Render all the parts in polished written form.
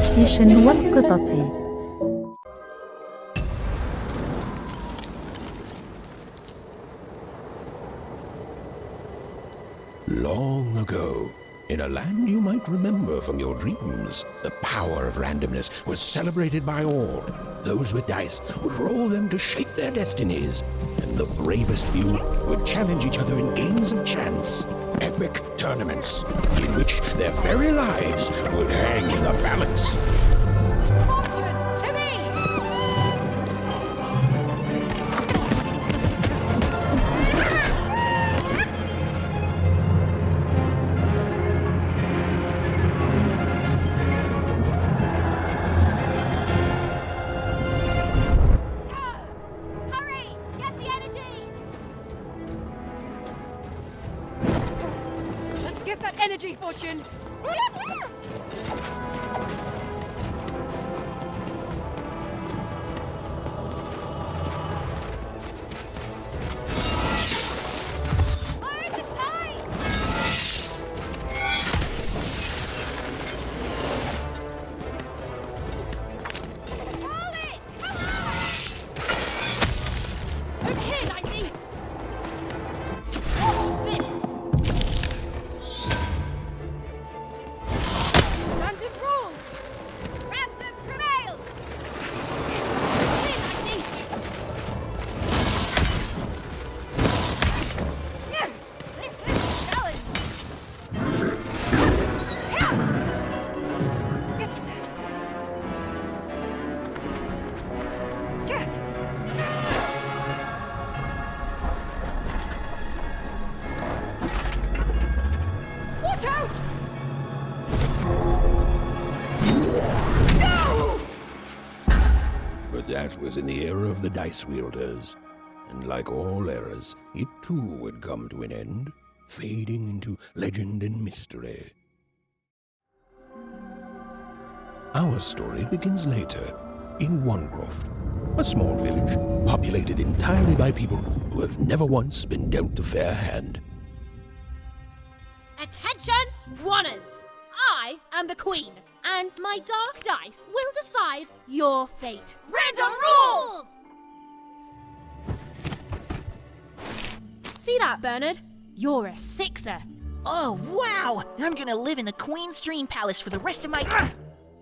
ستيشن والقطط. Long ago, in a land you might remember from your dreams, the power of randomness was celebrated by all. Those with dice would roll them to shape their destinies, and the bravest few would challenge each other in games of chance, epic tournaments, in which their very lives would hang in the balance. Fortune, to me! Hurry! Get the energy! Let's get that energy, Fortune! Fire the dice! Hold it! Come on! Over here, Dicey! Watch this! Random rules! Random prevails! Here, Dicey! Yeah, this is a challenge! Watch out! No! But that was in the era of the dice wielders, and like all eras, it too would come to an end, fading into legend and mystery. Our story begins later, in Wanecroft, a small village populated entirely by people who have never once been dealt a fair hand. Attention, Wanners! I am the Queen, and my dark dice will decide your fate. Random rules! See that, Bernard? You're a sixer. Oh, wow! I'm gonna live in the Queen's Dream Palace for the rest of my...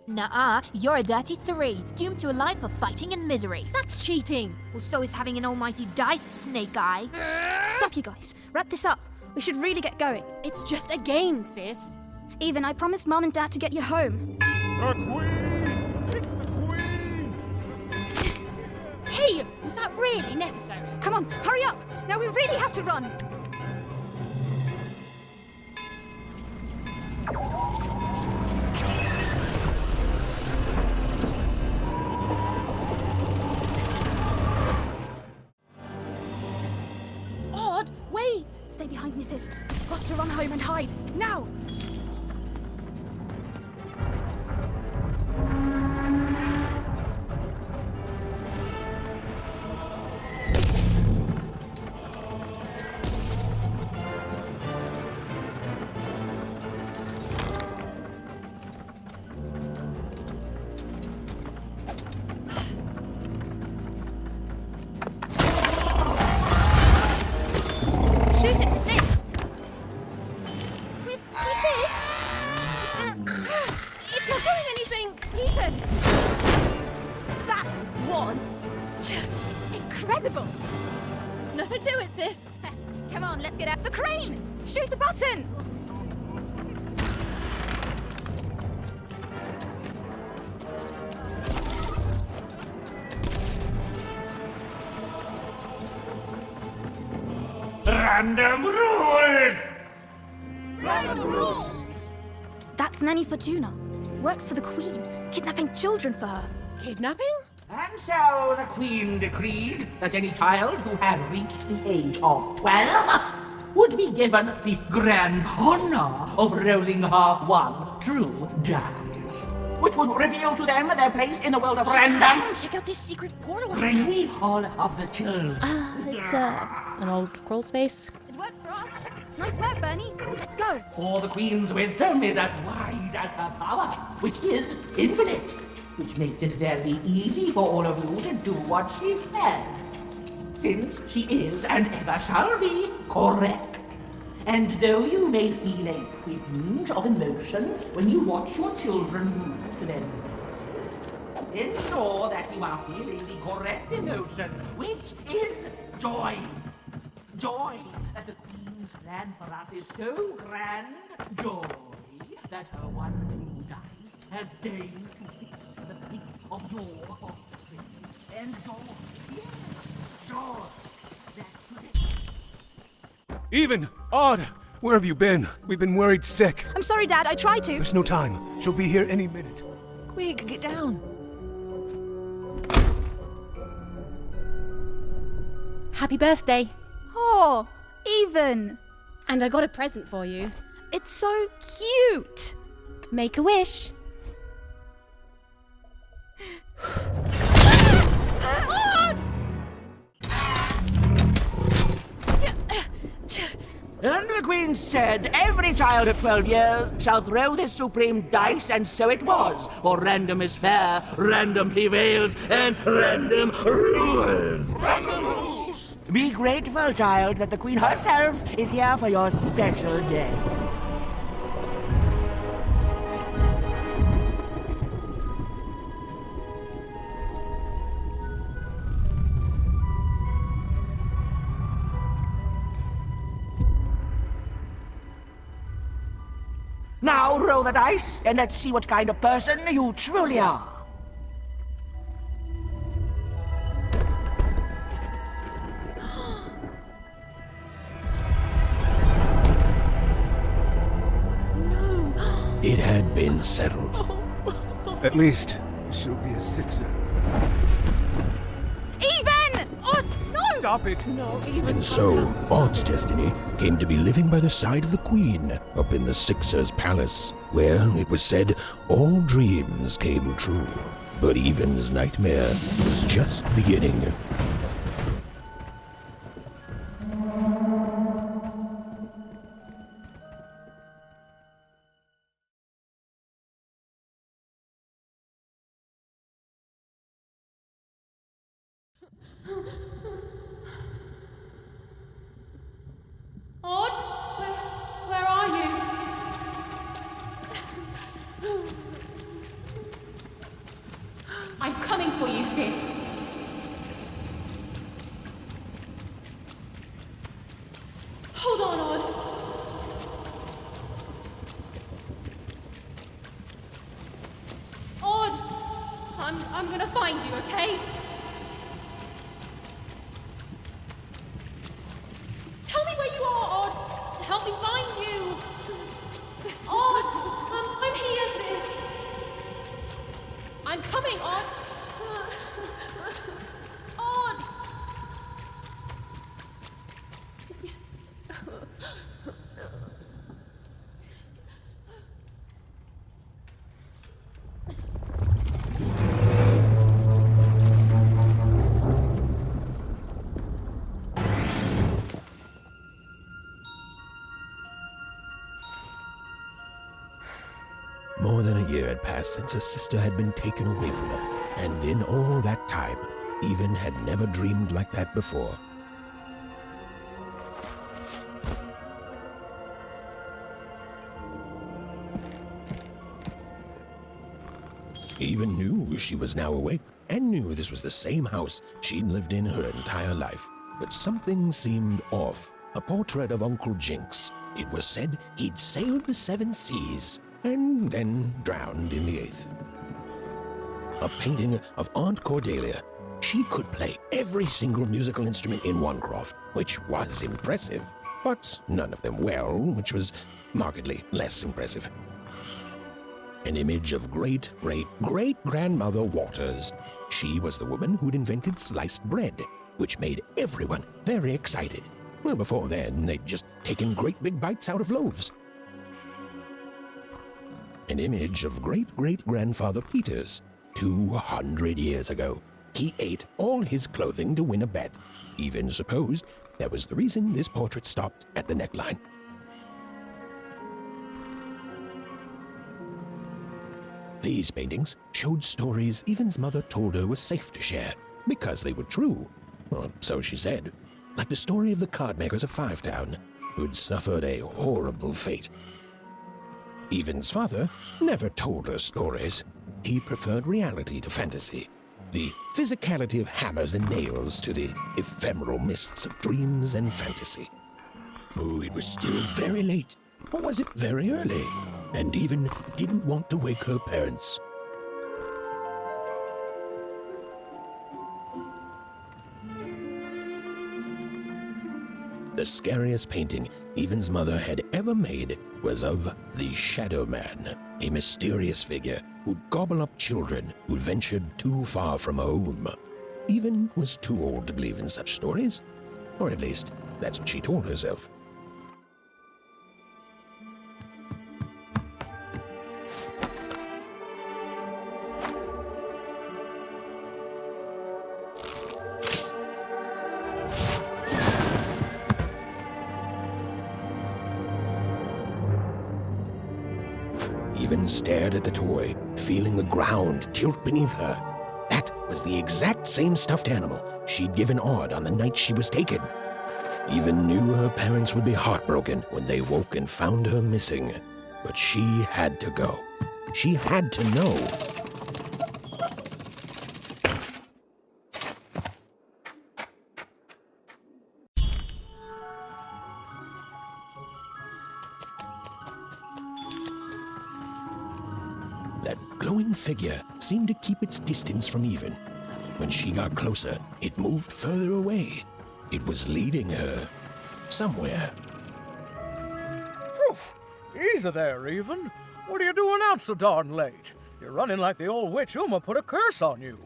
Nuh-uh, you're a dirty 3, doomed to a life of fighting and misery. That's cheating. Well, so is having an almighty dice, Snake Eye. Stop, you guys. Wrap this up. We should really get going. It's just a game, sis. Even, I promised Mom and Dad to get you home. The Queen! It's the Queen! Hey, was that really necessary? Come on, hurry up! Now we really have to run! Odd, wait! Stay behind me, sis. Got to run home and hide. Now! Shoot it with this! With this? It's not doing anything! Ethan! That was incredible! Nothing to it, sis. Come on, let's get out the crane! Shoot the button! Random rules! That's Nanny Fortuna. Works for the Queen, kidnapping children for her. Kidnapping? And so the Queen decreed that any child who had reached the age of 12 would be given the grand honor of rolling her one true dice, which would reveal to them their place in the world of random. Check out this secret portal. Bring me all of the children. It's, an old crawl space. It works for us. Nice work, Bernie. Let's go. For the Queen's wisdom is as wide as her power, which is infinite, which makes it very easy for all of you to do what she says, since she is and ever shall be correct. And though you may feel a twinge of emotion when you watch your children move to their graves, ensure that you are feeling the correct emotion, which is joy. Joy that the Queen's plan for us is so grand. Joy that her one true dice has deigned to fix the fate of your offspring. And joy, yes, joy that today... Even! Odd! Where have you been? We've been worried sick. I'm sorry, Dad. I tried to. There's no time. She'll be here any minute. Quick, get down. Happy birthday. Oh, Even. And I got a present for you. It's so cute. Make a wish. And the Queen said, every child of 12 years shall throw this supreme dice, and so it was. For random is fair, random prevails, and random rules. Random rules! Be grateful, child, that the Queen herself is here for your special day. Now roll the dice, and let's see what kind of person you truly are. It had been settled. At least, she'll be a sixer. Even! Oh, no! Stop it! And so, Odd's destiny came to be living by the side of the Queen up in the Sixer's palace, where, it was said, all dreams came true. But Even's nightmare was just beginning. Odd? Where are you? I'm coming for you, sis. Hold on, Odd. Odd! I'm gonna find you, okay? Tell me where you are, Odd! Help me find you! Odd! I'm here, sis! I'm coming, Odd! Odd! More than a year had passed since her sister had been taken away from her, and in all that time, Even had never dreamed like that before. Even knew she was now awake, and knew this was the same house she'd lived in her entire life. But something seemed off. A portrait of Uncle Jinx. It was said he'd sailed the 7 seas, and then drowned in the 8th. A painting of Aunt Cordelia. She could play every single musical instrument in Wanecroft, which was impressive, but none of them well, which was markedly less impressive. An image of great-great-great-grandmother Waters. She was the woman who'd invented sliced bread, which made everyone very excited. Well, before then, they'd just taken great big bites out of loaves. An image of great-great-grandfather Peters. 200 years ago. He ate all his clothing to win a bet. Even supposed that was the reason this portrait stopped at the neckline. These paintings showed stories Even's mother told her was safe to share because they were true. Or so she said. Like the story of the cardmakers of Five Town, who'd suffered a horrible fate. Even's father never told her stories. He preferred reality to fantasy. The physicality of hammers and nails to the ephemeral mists of dreams and fantasy. Oh, it was still very late. Or was it very early? And Even didn't want to wake her parents. The scariest painting Even's mother had ever made was of the Shadow Man, a mysterious figure who'd gobble up children who ventured too far from home. Even was too old to believe in such stories, or at least that's what she told herself. Even stared at the toy, feeling the ground tilt beneath her. That was the exact same stuffed animal she'd given Odd on the night she was taken. Even knew her parents would be heartbroken when they woke and found her missing. But she had to go. She had to know. That glowing figure seemed to keep its distance from Even. When she got closer, it moved further away. It was leading her somewhere. Easy there, Even. What are you doing out so darn late? You're running like the old witch Uma put a curse on you.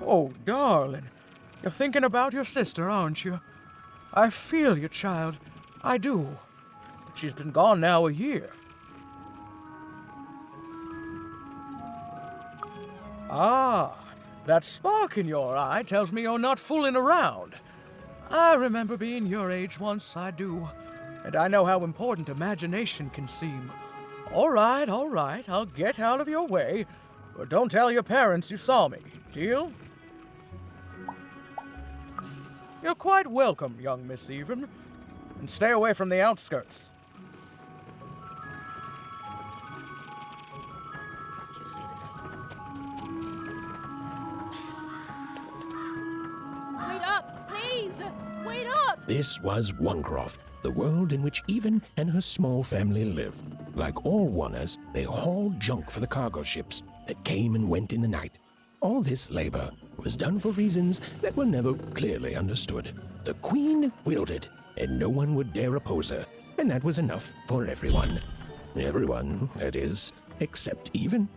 Oh, darling. You're thinking about your sister, aren't you? I feel you, child. I do. But she's been gone now a year. Ah, that spark in your eye tells me you're not fooling around. I remember being your age once, I do. And I know how important imagination can seem. All right, I'll get out of your way. But don't tell your parents you saw me, deal? You're quite welcome, young Miss Even. And stay away from the outskirts. Wait up, please! Wait up! This was Onecroft, the world in which Even and her small family lived. Like all Oners, they hauled junk for the cargo ships that came and went in the night. All this labor was done for reasons that were never clearly understood. The Queen willed it, and no one would dare oppose her, and that was enough for everyone. Everyone, that is, except Even.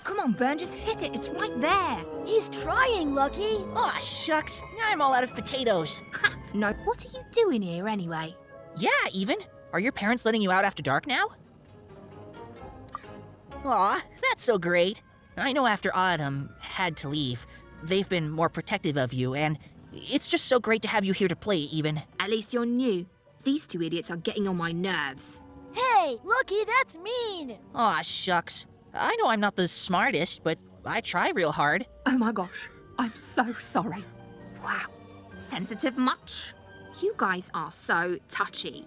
Come on, Burn, just hit it. It's right there. He's trying, Lucky. Aw, shucks. Now I'm all out of potatoes. Ha! No, what are you doing here anyway? Yeah, Even. Are your parents letting you out after dark now? Aw, that's so great. I know after Autumn had to leave, they've been more protective of you, and it's just so great to have you here to play, Even. At least you're new. These two idiots are getting on my nerves. Hey, Lucky, that's mean. Aw, shucks. I know I'm not the smartest, but I try real hard. Oh my gosh, I'm so sorry. Wow, sensitive much? You guys are so touchy.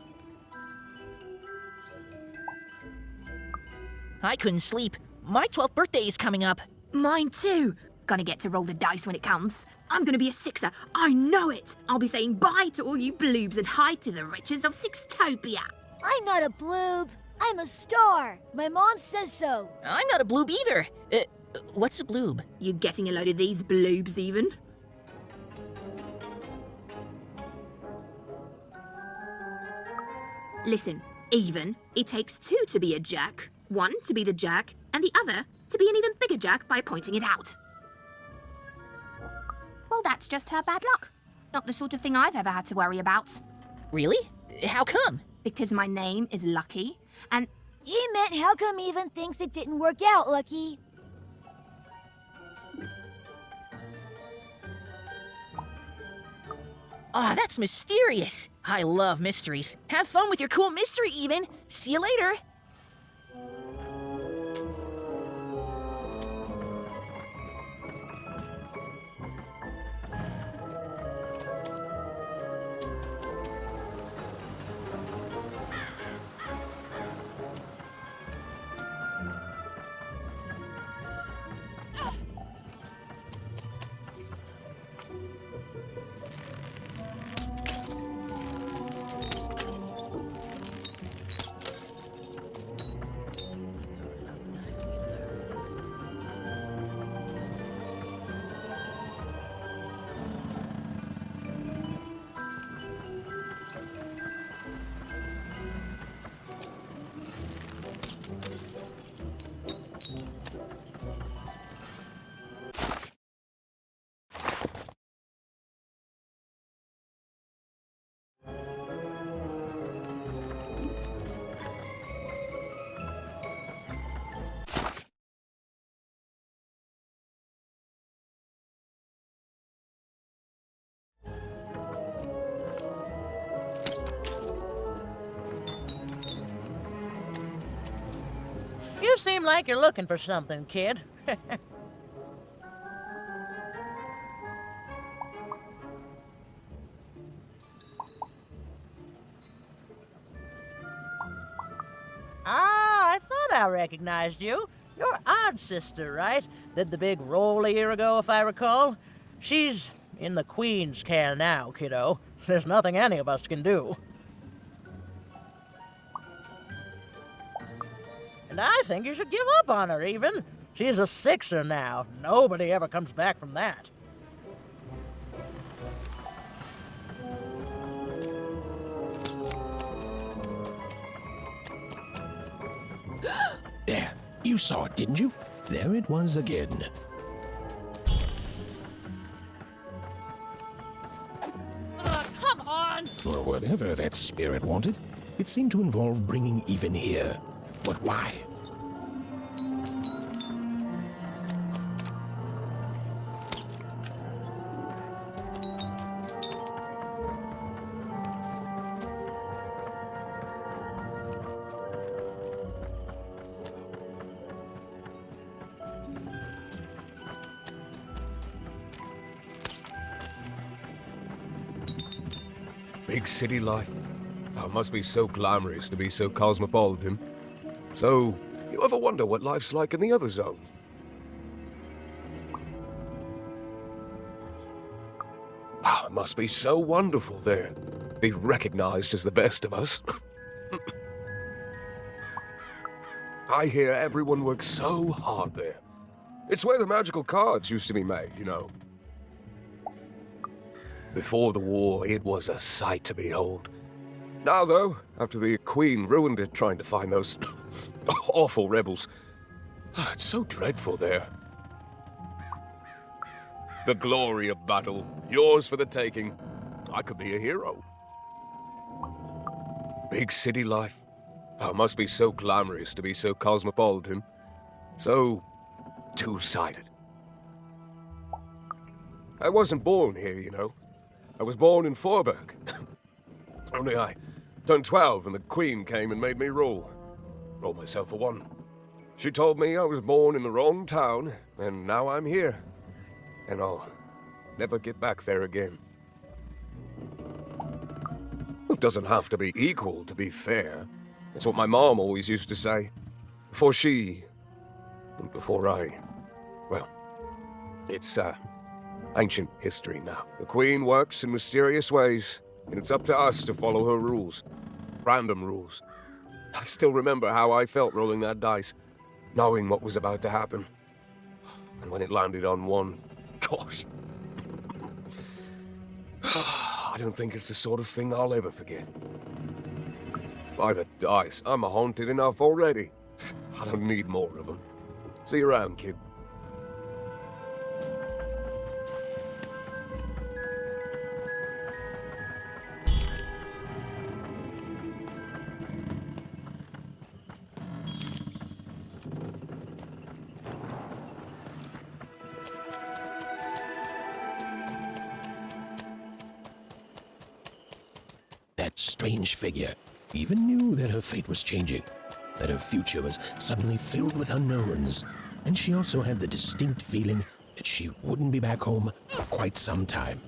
I couldn't sleep. My 12th birthday is coming up. Mine too. Gonna get to roll the dice when it comes. I'm gonna be a sixer. I know it. I'll be saying bye to all you bloobs and hi to the riches of Sixtopia. I'm not a bloob. I'm a star. My mom says so. I'm not a bloob either. What's a bloob? You getting a load of these bloobs even? Listen, Even, it takes two to be a jerk. One to be the jerk, and the other to be an even bigger jerk by pointing it out. Well, that's just her bad luck. Not the sort of thing I've ever had to worry about. Really? How come? Because my name is Lucky, and... He meant how come Even thinks it didn't work out, Lucky? Oh, that's mysterious. I love mysteries. Have fun with your cool mystery, Even. See you later. You seem like you're looking for something, kid. I thought I recognized you. You're Odd's sister, right? Did the big roll a year ago, if I recall. She's in the Queen's care now, kiddo. There's nothing any of us can do. And I think you should give up on her, Even. She's a sixer now. Nobody ever comes back from that. There, you saw it, didn't you? There it was again. Come on! Or whatever that spirit wanted. It seemed to involve bringing Even here. But why? Big city life. Oh, it must be so glamorous to be so cosmopolitan. So, you ever wonder what life's like in the other zones? Oh, it must be so wonderful there. Be recognized as the best of us. I hear everyone works so hard there. It's where the magical cards used to be made, you know. Before the war, it was a sight to behold. Now, though, after the Queen ruined it trying to find those awful rebels, it's so dreadful there. The glory of battle, yours for the taking. I could be a hero. Big city life. Oh, it must be so glamorous to be so cosmopolitan. So two-sided. I wasn't born here, you know. I was born in Forberg. Only I turned 12 and the Queen came and made me rule. Roll myself for one. She told me I was born in the wrong town, and now I'm here. And I'll never get back there again. It doesn't have to be equal to be fair. That's what my mom always used to say. Before she... and before I... well, it's, ancient history now. The Queen works in mysterious ways, and it's up to us to follow her rules. Random rules. I still remember how I felt rolling that dice, knowing what was about to happen. And when it landed on one, gosh. I don't think it's the sort of thing I'll ever forget. By the dice, I'm haunted enough already. I don't need more of them. See you around, kid. strange figure even knew that her fate was changing, that her future was suddenly filled with unknowns, and she also had the distinct feeling that she wouldn't be back home for quite some time.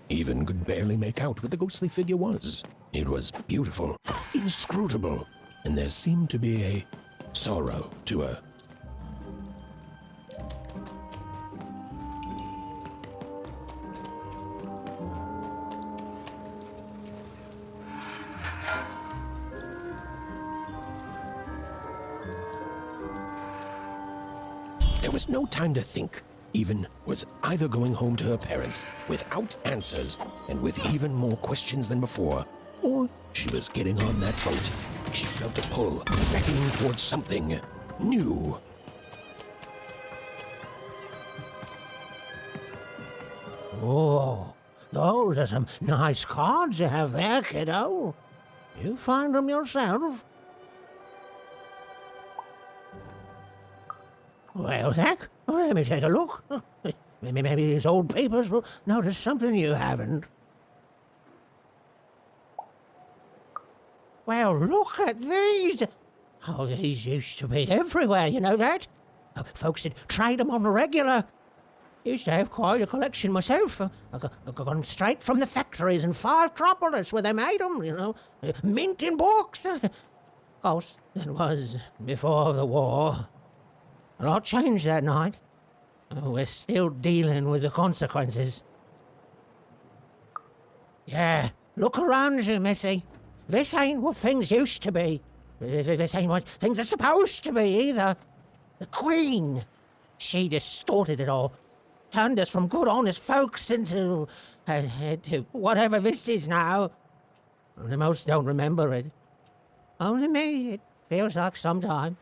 Even could barely make out what the ghostly figure was. It was beautiful, inscrutable, and there seemed to be a sorrow to her. There was no time to think. Even was either going home to her parents without answers and with even more questions than before, or she was getting on that boat. She felt a pull, beckoning towards something new. Oh, those are some nice cards you have there, kiddo. You find them yourself? Well, heck, let me take a look. Maybe these old papers will notice something you haven't. Well, look at these. Oh, these used to be everywhere, you know that? Folks did trade them on the regular. Used to have quite a collection myself. I got them straight from the factories in 5 Tropolis where they made them, you know. Mint in books. Of course, that was before the war. A lot changed that night. We're still dealing with the consequences. Yeah, look around you, Missy. This ain't what things used to be. This ain't what things are supposed to be, either. The Queen, she distorted it all. Turned us from good, honest folks into whatever this is now. The most don't remember it. Only me, it feels like some time.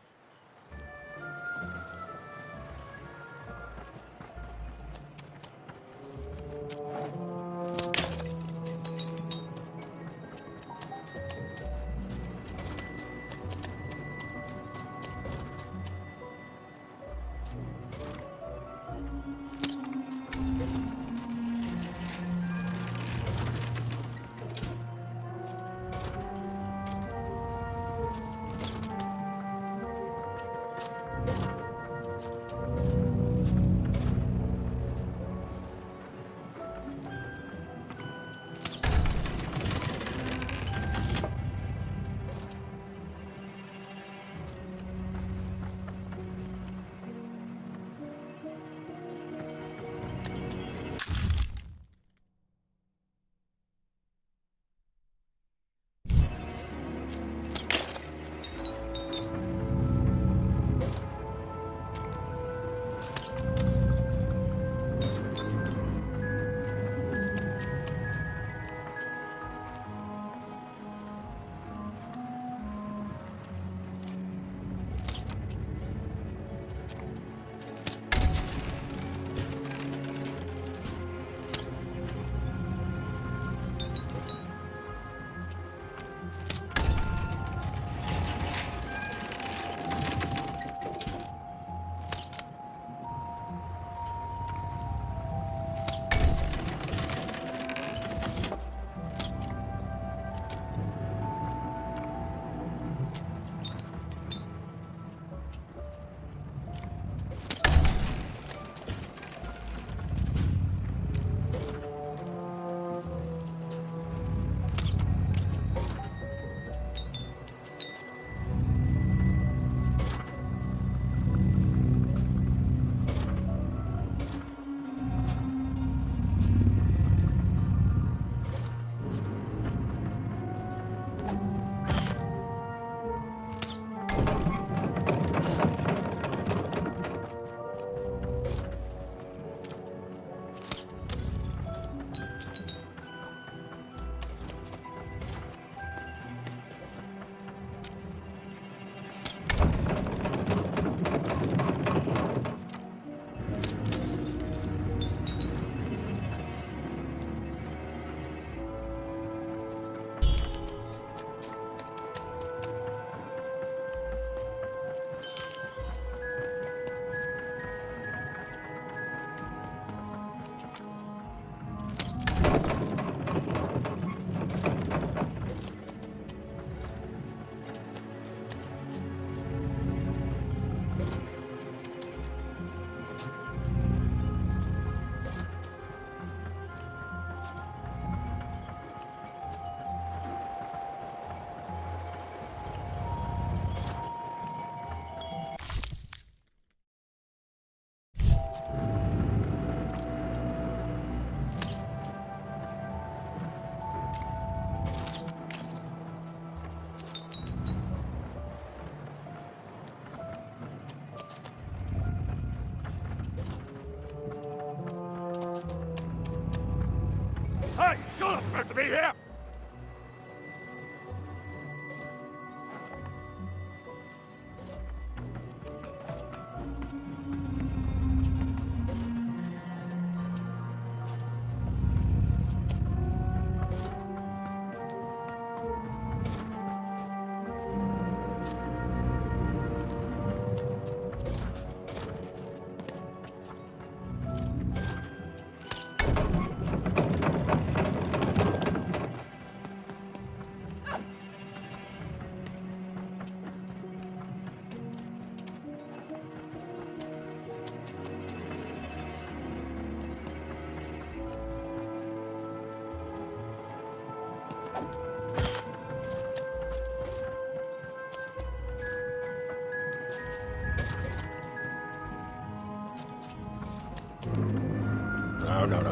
me here!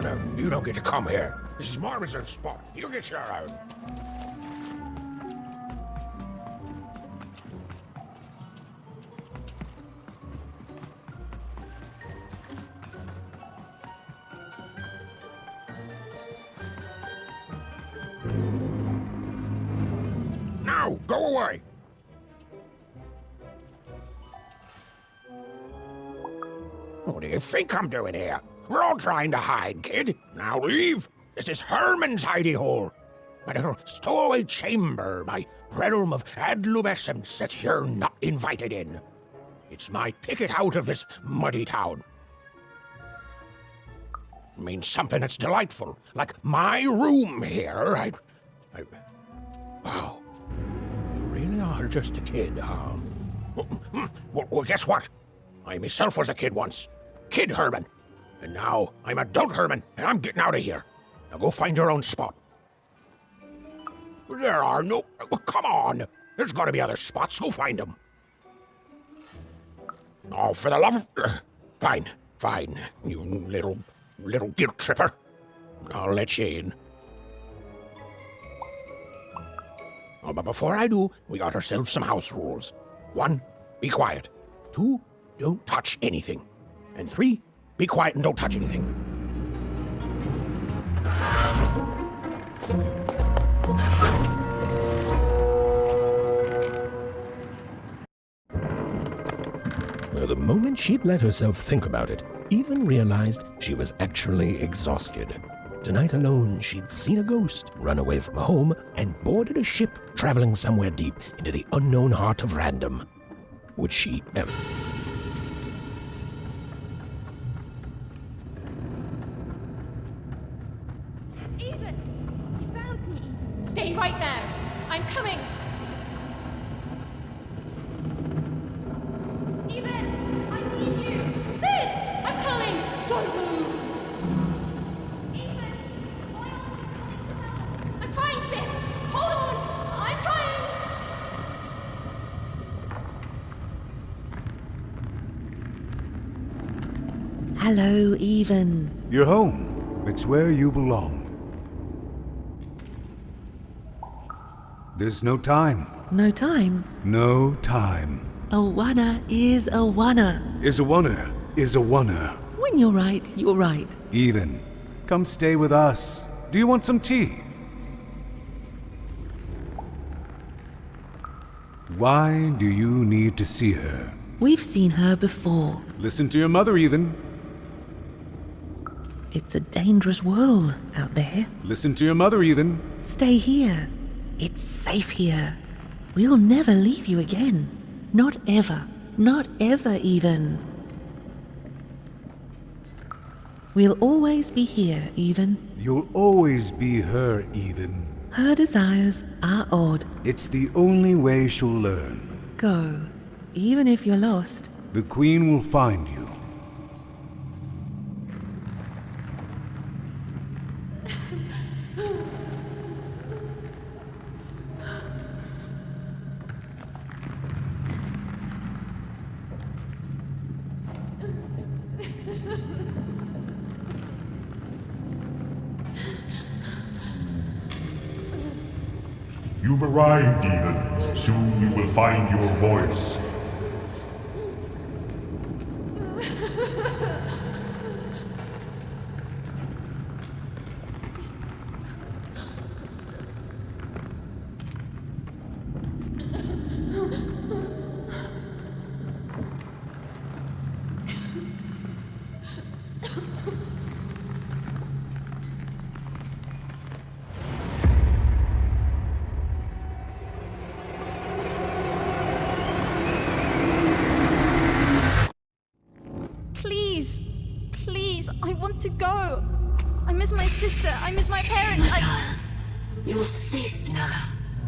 No. You don't get to come here. This is my reserved spot. You get your own. Now, go away. What do you think I'm doing here? We're all trying to hide, kid. Now leave. This is Herman's hidey hole. My little stowaway chamber, my realm of adolescence that you're not invited in. It's my ticket out of this muddy town. It means something that's delightful, like my room here. Wow. You really are just a kid, huh? Well, guess what? I myself was a kid once. Kid Herman. And now I'm adult Herman, and I'm getting out of here. Now go find your own spot. There are no... Oh, come on! There's got to be other spots. Go find them. Oh, for the love of... Fine. You little guilt tripper. I'll let you in. Oh, but before I do, we got ourselves some house rules. 1, be quiet. 2, don't touch anything. And 3, be quiet and don't touch anything. Well, the moment she'd let herself think about it, Even realized she was actually exhausted. Tonight alone, she'd seen a ghost, run away from home, and boarded a ship traveling somewhere deep into the unknown heart of Random. Would she ever... Even! You found me! Stay right there! I'm coming! Even! I need you! Sis! I'm coming! Don't move! Even! My arms are coming to help! I'm trying, sis! Hold on! I'm trying! Hello, Even. You're home. It's where you belong. There's no time. No time? No time. Awana is Awana. Is a oneer. Is a oneer. When you're right, you're right. Even. Come stay with us. Do you want some tea? Why do you need to see her? We've seen her before. Listen to your mother, Even. It's a dangerous world out there. Listen to your mother, Even. Stay here. It's safe here. We'll never leave you again. Not ever. Not ever, Even. We'll always be here, Even. You'll always be her, Even. Her desires are odd. It's the only way she'll learn. Go. Even if you're lost. The Queen will find you. You've arrived, Even. Soon you will find your voice. want to go. I miss my sister. I miss my parents. You're safe now.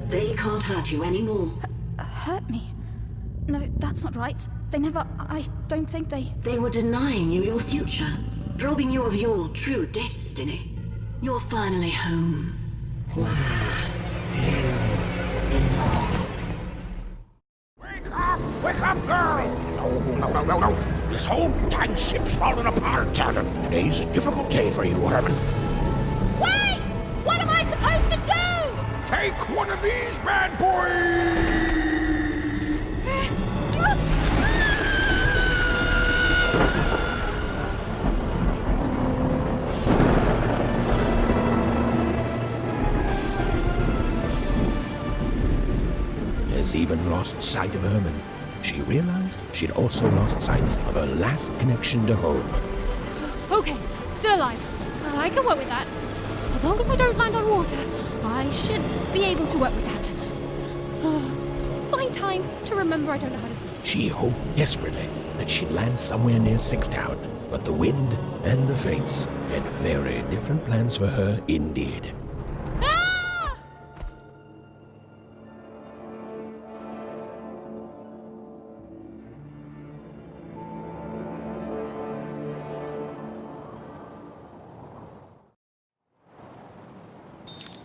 They can't hurt you anymore. Hurt me? No, that's not right. They never... I don't think they... They were denying you your future, robbing you of your true destiny. You're finally home. Wake up, girl! No. This whole dang ship's falling apart, Sergeant. Today's a difficult day for you, Herman. Wait! What am I supposed to do? Take one of these bad boys! Has even lost sight of Herman. She realized she'd also lost sight of her last connection to home. Okay, still alive. I can work with that. As long as I don't land on water, I should be able to work with that. Find time to remember I don't know how to swim. She hoped desperately that she'd land somewhere near Sixtown, but the wind and the fates had very different plans for her indeed.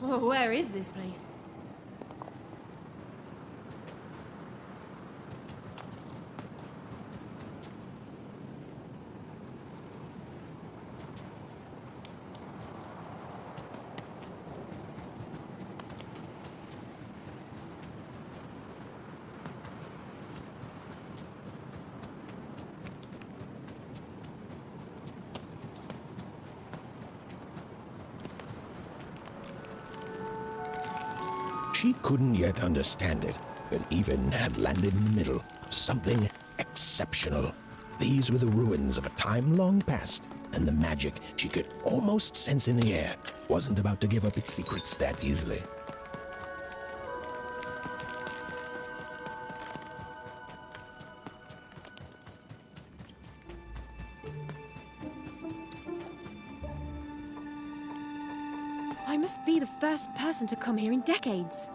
Oh, where is this place? She couldn't yet understand it, but Even had landed in the middle of something exceptional. These were the ruins of a time long past, and the magic she could almost sense in the air wasn't about to give up its secrets that easily. I must be the first person to come here in decades.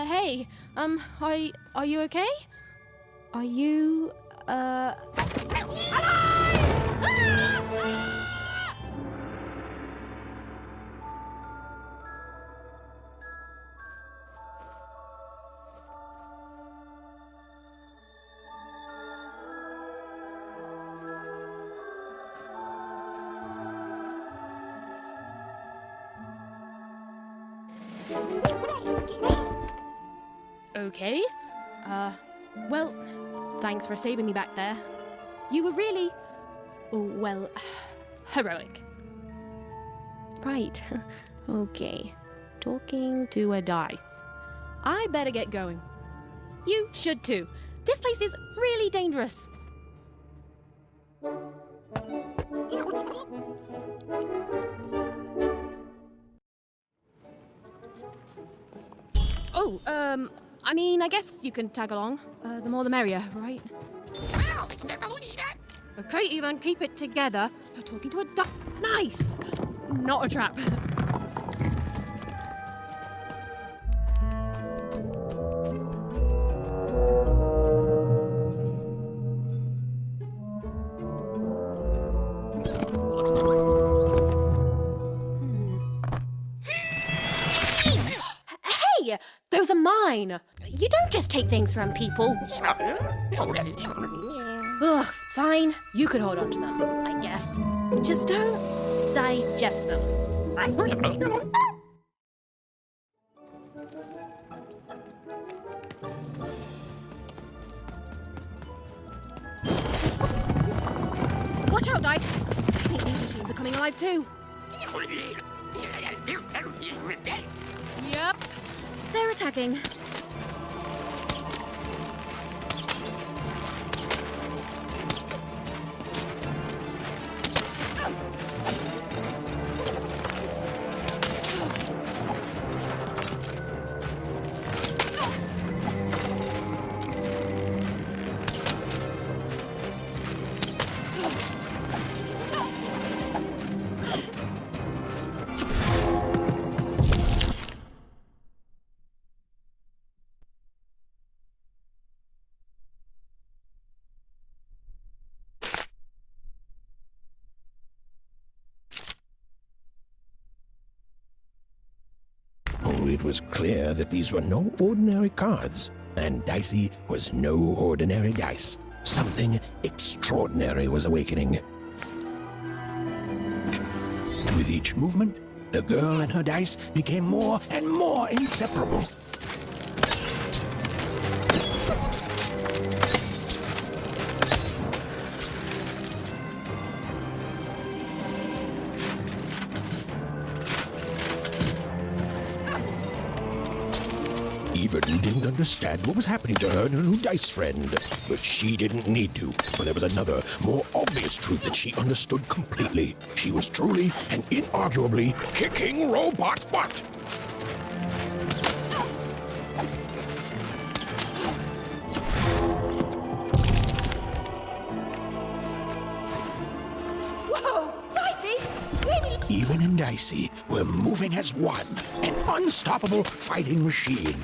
Hey, are you okay? Are you, Okay. Well, thanks for saving me back there. You were really, well, heroic. Right. Okay. Talking to a dice. I better get going. You should too. This place is really dangerous. Oh, I mean, I guess you can tag along. The more the merrier, right? Okay, Ethan, keep it together. You're talking to a duck. Nice! Not a trap. Hey! Those are mine! You don't just take things from people. Ugh, fine. You could hold on to them, I guess. Just don't digest them. Watch out, Dice! I think these machines are coming alive too. Yep. They're attacking. It was clear that these were no ordinary cards, and Dicey was no ordinary dice. Something extraordinary was awakening. With each movement, the girl and her dice became more and more inseparable. Eva didn't understand what was happening to her and her new dice friend. But she didn't need to, for there was another, more obvious truth that she understood completely. She was truly and inarguably kicking robot butt. Whoa! Dicey! Really? Even and Dicey were moving as one, an unstoppable fighting machine.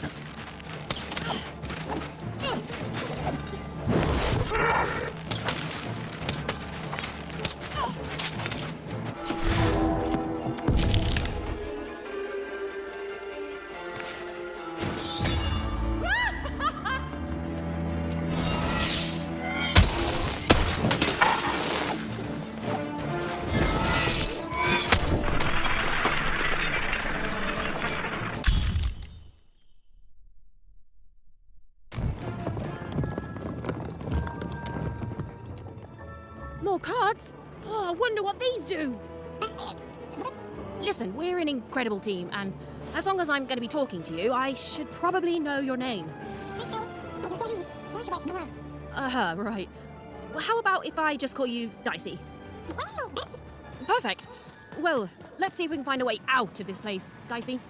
More cards? Oh, I wonder what these do. Listen, we're an incredible team, and as long as I'm going to be talking to you, I should probably know your name. Right. Well, how about if I just call you Dicey? Perfect. Well, let's see if we can find a way out of this place, Dicey.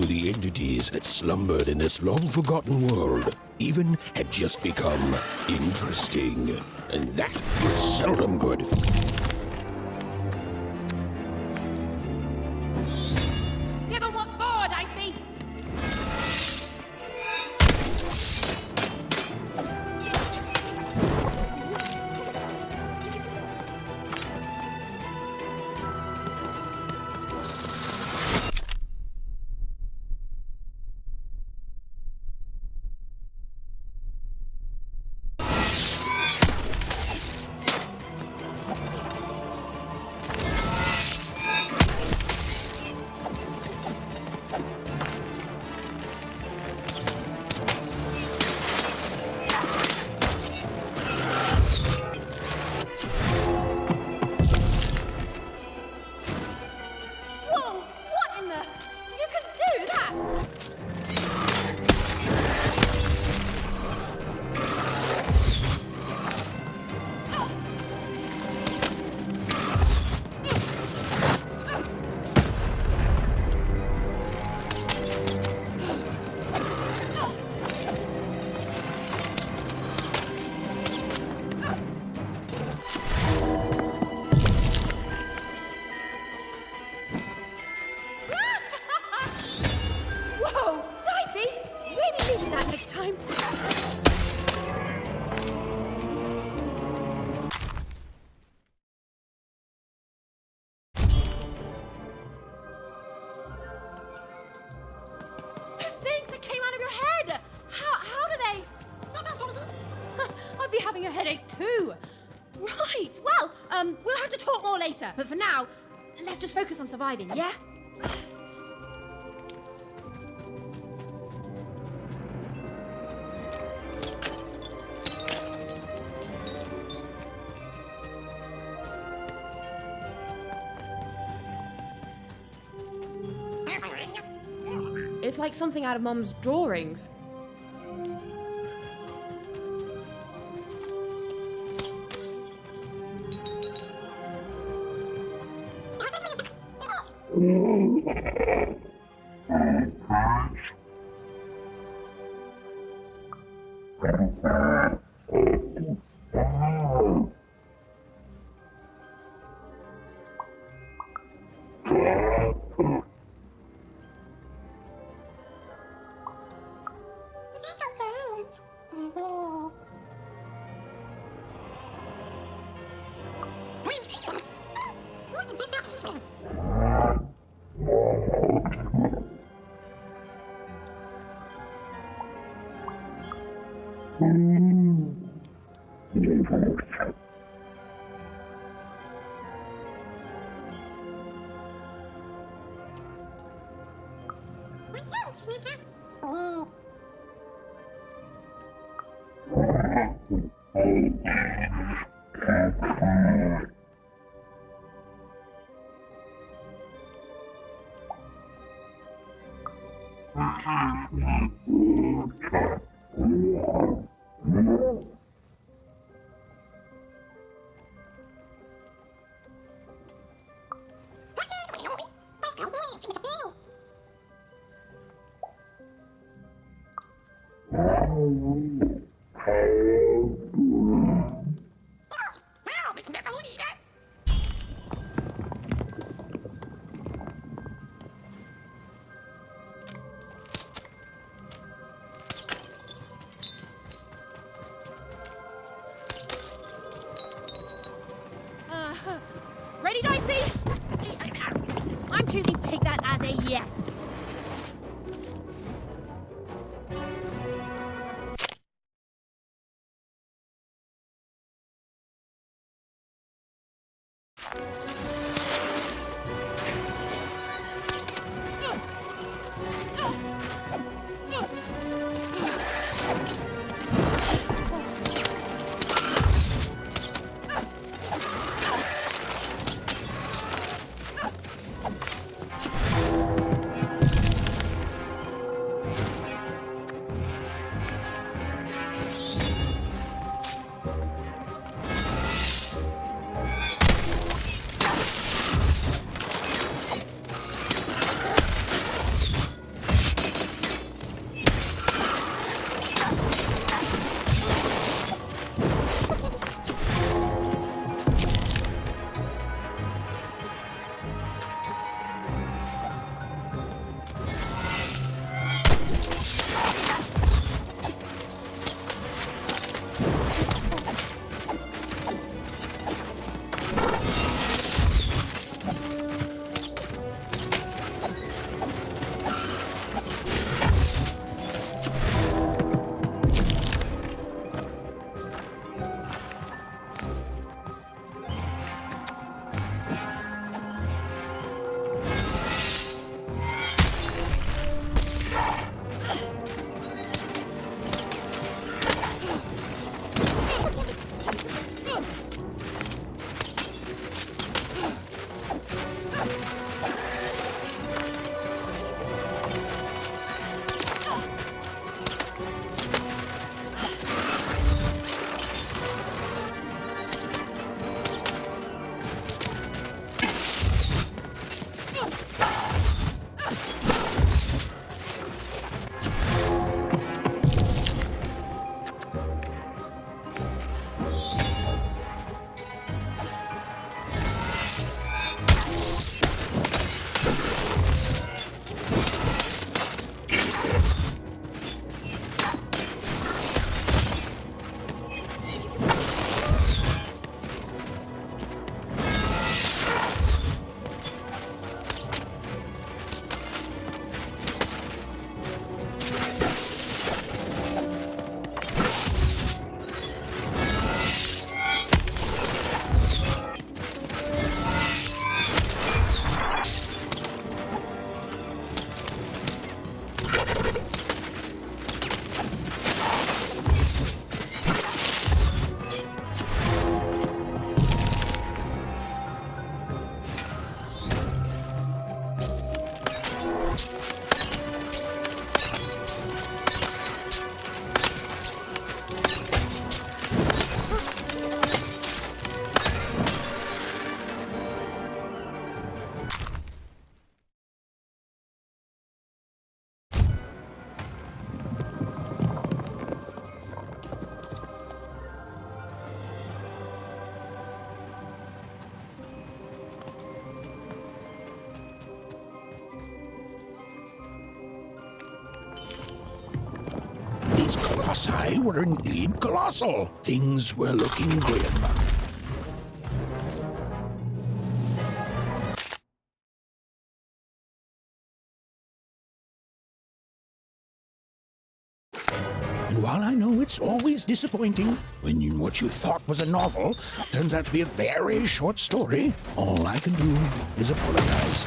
to the entities that slumbered in this long-forgotten world even had just become interesting. And that is seldom good. Given what for, Dicey? Whoa! What in the? You can do that? Whoa! Dicey! Maybe do that next time. Those things that came out of your head! How do they? I'd be having a headache too. Right. Well, we'll have to talk more later. But for now, let's just focus on surviving, yeah? It's like something out of Mum's drawings. Ready, Dicey? I'm choosing to take that as a yes. These colossi were indeed colossal. Things were looking grim. And while I know it's always disappointing when what you thought was a novel turns out to be a very short story, all I can do is apologize.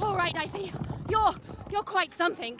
All right, Dicey. You're quite something.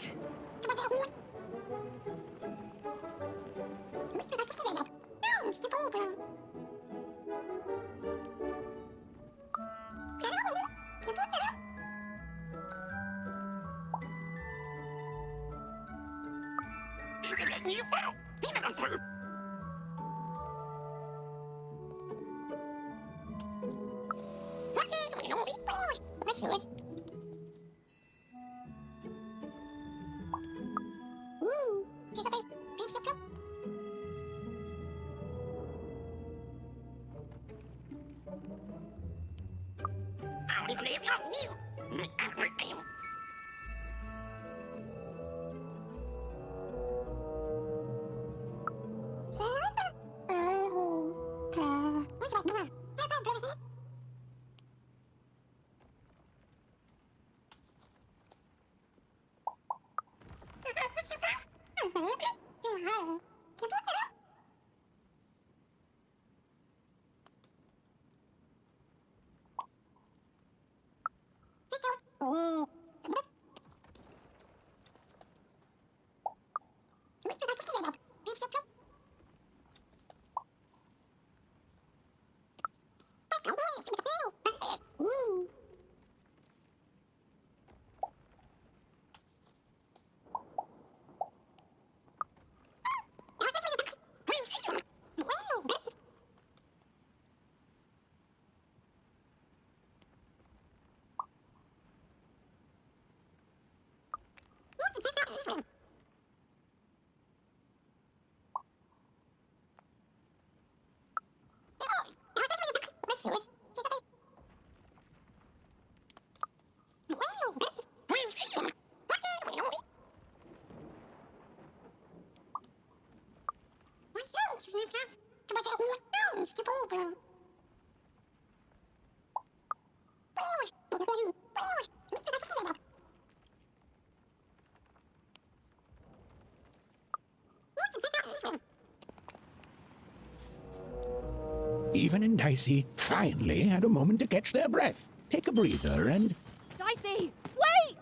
Even and Dicey finally had a moment to catch their breath, take a breather, and... Dicey, wait!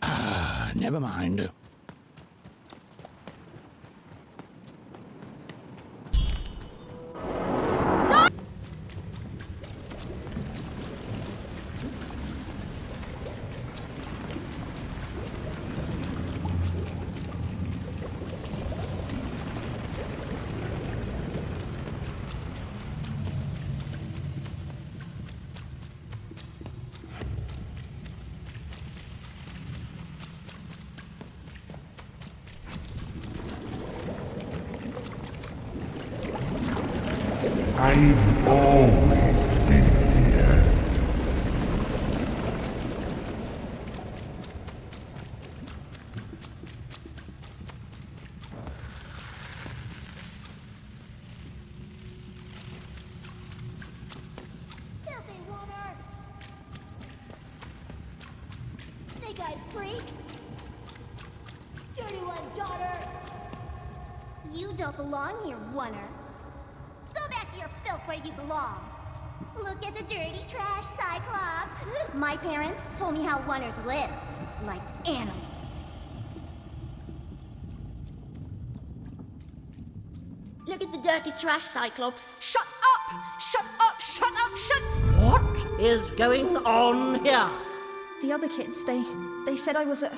Ah, never mind. I've always been here. Filthy water! Snake-eyed freak! Dirty one, daughter! You don't belong here, Wunner. Go back to your filth where you belong. Look at the dirty trash, Cyclops. My parents told me how Wunners live, like animals. Look at the dirty trash, Cyclops. Shut up! Shut up! Shut up! Shut... What is going on here? The other kids, they said I was a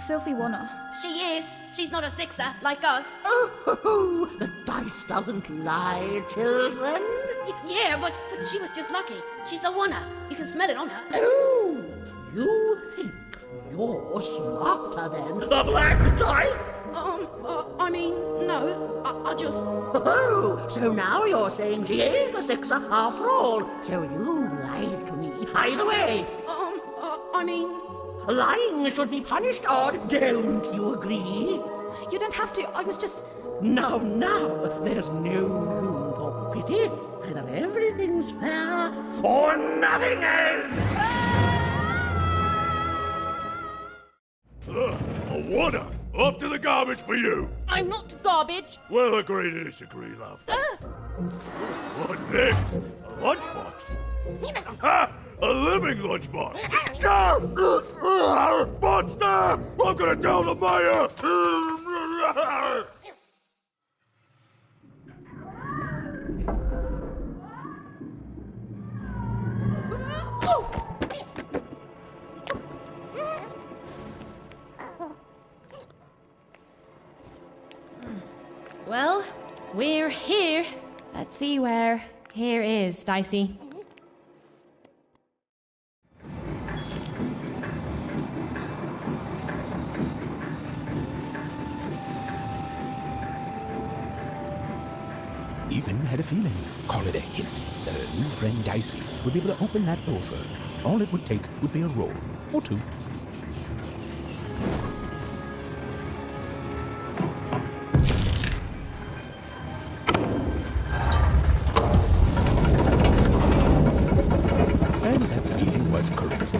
filthy wanner. She is. She's not a sixer, like us. Oh, the dice doesn't lie, children. Yeah, but she was just lucky. She's a wanner. You can smell it on her. Oh, you think you're smarter than the black dice? I mean, no. I just... Oh, so now you're saying she is a sixer after all. So you've lied to me. Either way. I mean... Lying should be punished, Odd. Don't you agree? You don't have to. I was just... No, there's no room for pity. Either everything's fair, or nothing is! A water! Off to the garbage for you! I'm not garbage. Well, agree to disagree, love. What's this? A lunchbox? Ha! A living lunchbox! Monster! I'm gonna tell the mayor! Well, we're here. Let's see where here is, Dicey. Even had a feeling, call it a hint, that her new friend Dicey would be able to open that door for her. All it would take would be a roll, or two. And that feeling was correct.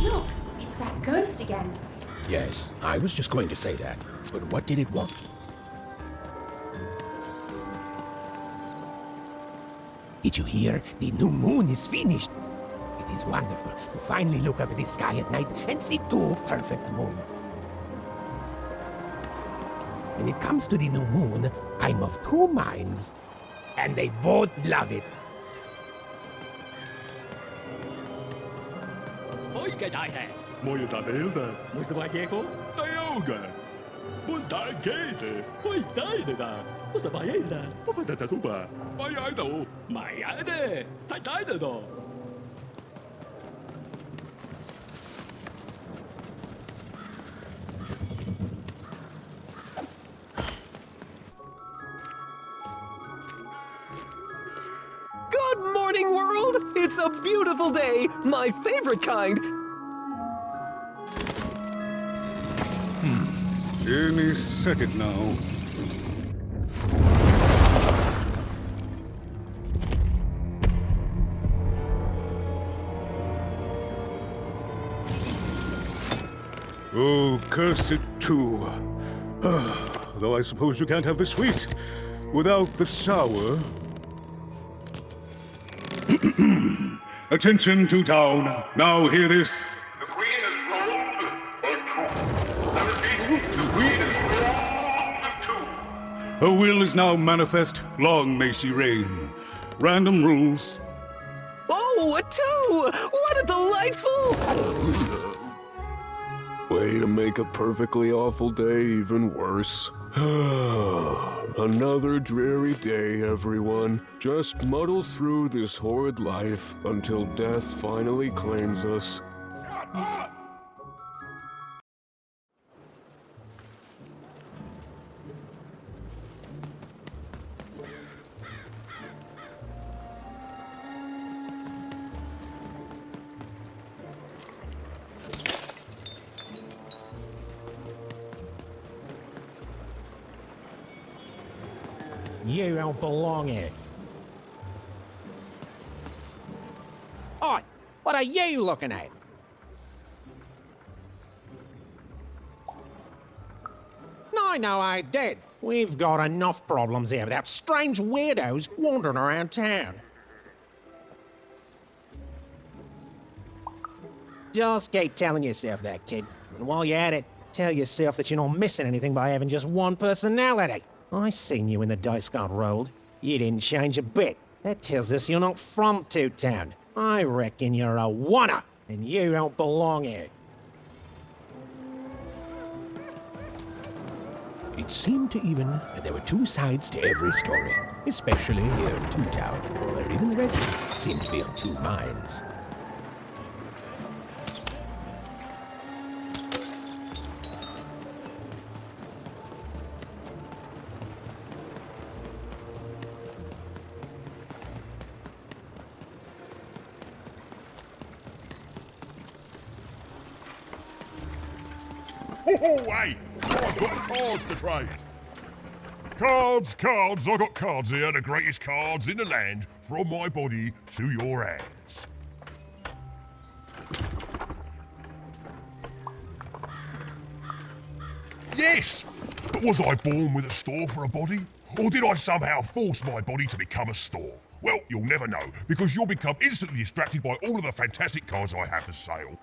Look, it's that ghost again. Yes, I was just going to say that. But what did it want? Did you hear? The new moon is finished. It is wonderful to finally look up at the sky at night and see two perfect moons. When it comes to the new moon, I'm of two minds, and they both love it. Ôi cái đại hè, Muita meiltä. muista vai kieko? Tai auga. Mutta keite. Oi taideta, muista vai eiltä? Hvorfor tätä tupaa? Vai aito? Mai äide, tai taideta. Good morning, world! It's a beautiful day, my favorite kind. Any second now. Oh, curse it too. Though I suppose you can't have the sweet without the sour. Attention to town. Now hear this. The Queen is rolled I repeat, the Queen is rolled Her will is now manifest. Long may she reign. Random rules. Oh, a 2! What a delightful... Way to make a perfectly awful day even worse. Another dreary day, everyone. Just muddle through this horrid life until death finally claims us. Shut up! You don't belong here. Oi, what are you looking at? No, I did. We've got enough problems here without strange weirdos wandering around town. Just keep telling yourself that, kid. And while you're at it, tell yourself that you're not missing anything by having just one personality. I seen you when the dice got rolled. You didn't change a bit. That tells us you're not from Two Town. I reckon you're a wanna, and you don't belong here. It seemed to even that there were two sides to every story, especially here in Two Town, where even the residents seem to be of two minds. Oh, hey! I've got cards to trade. Cards, cards, I got cards here, the greatest cards in the land, from my body to your hands. Yes! But was I born with a store for a body? Or did I somehow force my body to become a store? Well, you'll never know, because you'll become instantly distracted by all of the fantastic cards I have for sale.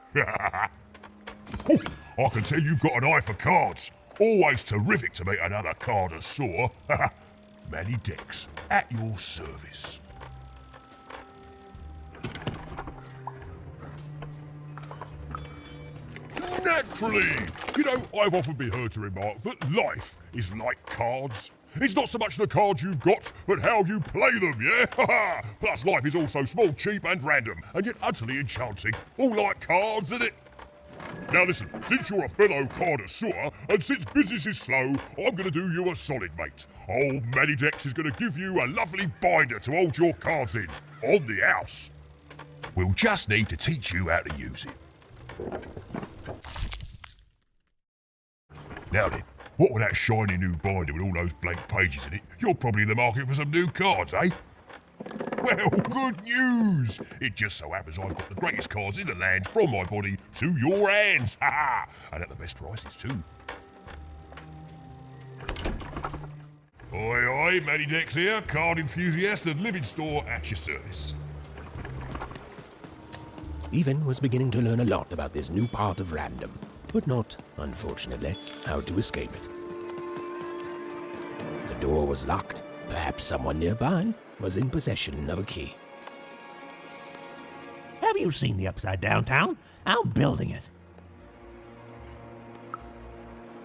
I can tell you've got an eye for cards. Always terrific to meet another connoisseur. Manny Dex, at your service. Naturally! You know, I've often been heard to remark that life is like cards. It's not so much the cards you've got, but how you play them, yeah? Plus, life is also small, cheap, and random, and yet utterly enchanting. All like cards, isn't it? Now listen, since you're a fellow connoisseur, and since business is slow, I'm going to do you a solid, mate. Old Manny Dex is going to give you a lovely binder to hold your cards in, on the house. We'll just need to teach you how to use it. Now then, what with that shiny new binder with all those blank pages in it, you're probably in the market for some new cards, eh? Well, good news! It just so happens I've got the greatest cards in the land from my body to your hands, ha! And at the best prices too. Oi, oi, Manny Dex here, card enthusiast and living store at your service. Even was beginning to learn a lot about this new part of random, but not, unfortunately, how to escape it. The door was locked. Perhaps someone nearby was in possession of a key. Have you seen the Upside Down Town? I'm building it.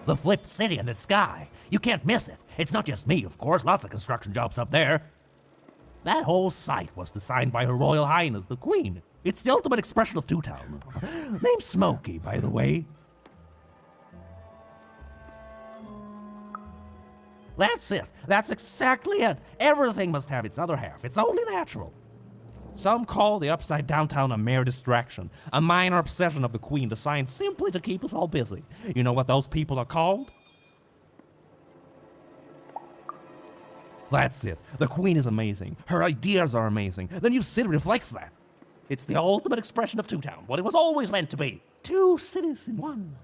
The flipped city in the sky. You can't miss it. It's not just me, of course. Lots of construction jobs up there. That whole site was designed by Her Royal Highness, the Queen. It's the ultimate expression of Two Town. Name's Smokey, by the way. That's it. That's exactly it. Everything must have its other half. It's only natural. Some call the Upside Down Town a mere distraction, a minor obsession of the Queen designed simply to keep us all busy. You know what those people are called? That's it. The Queen is amazing. Her ideas are amazing. The new city reflects that. It's the ultimate expression of Two Town, what it was always meant to be. Two cities in one.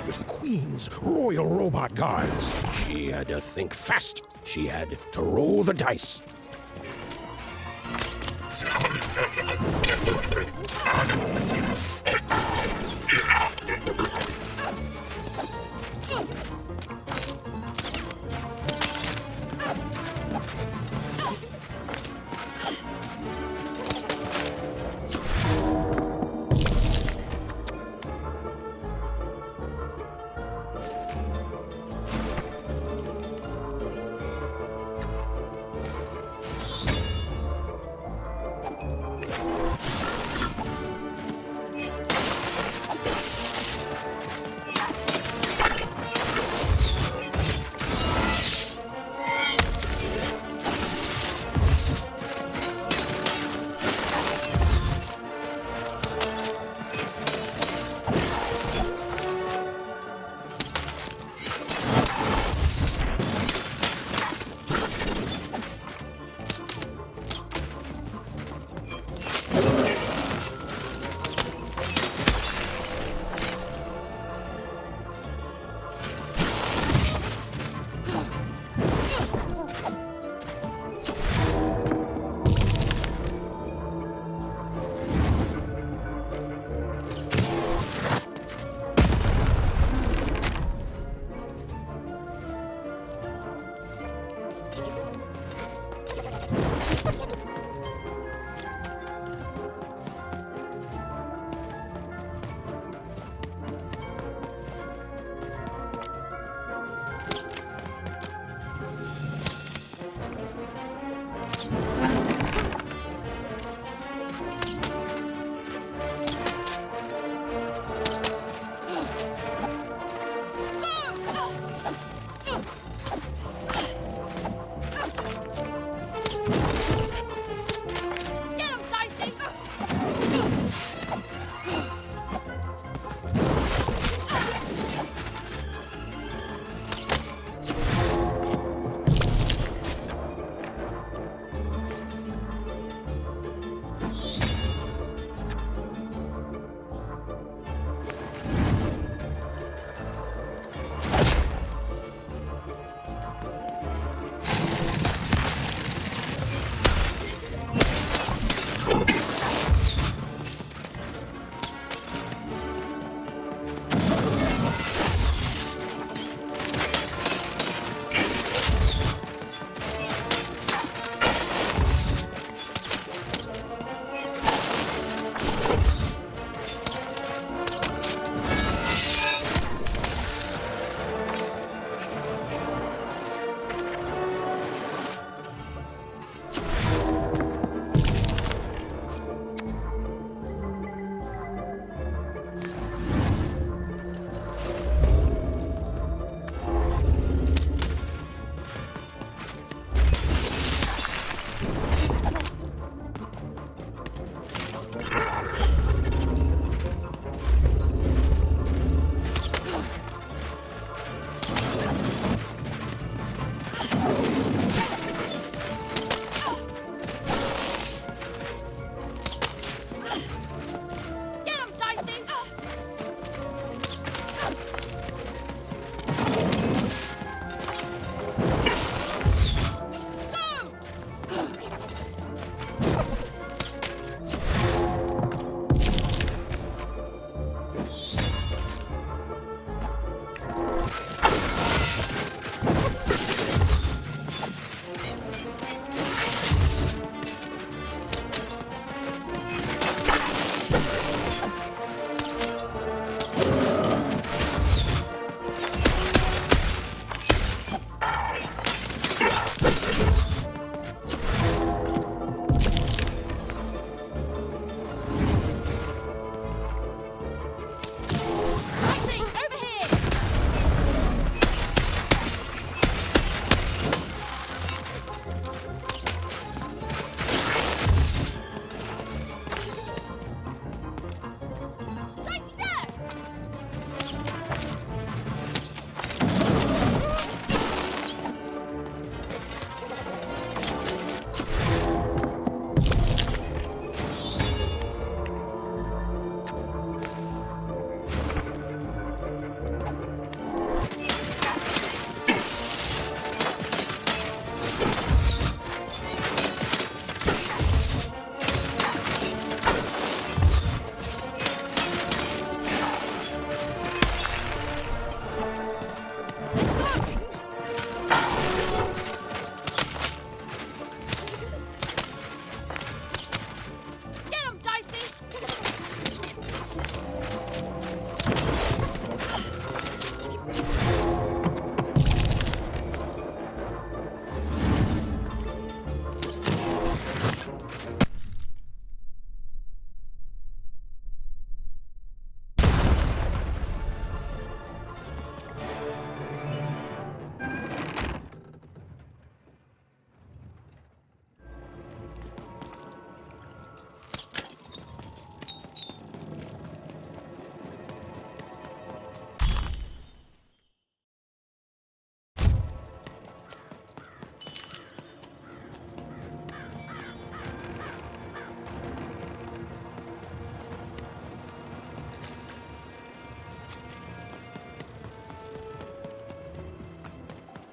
was the Queen's Royal Robot Guards. She had to think fast. She had to roll the dice.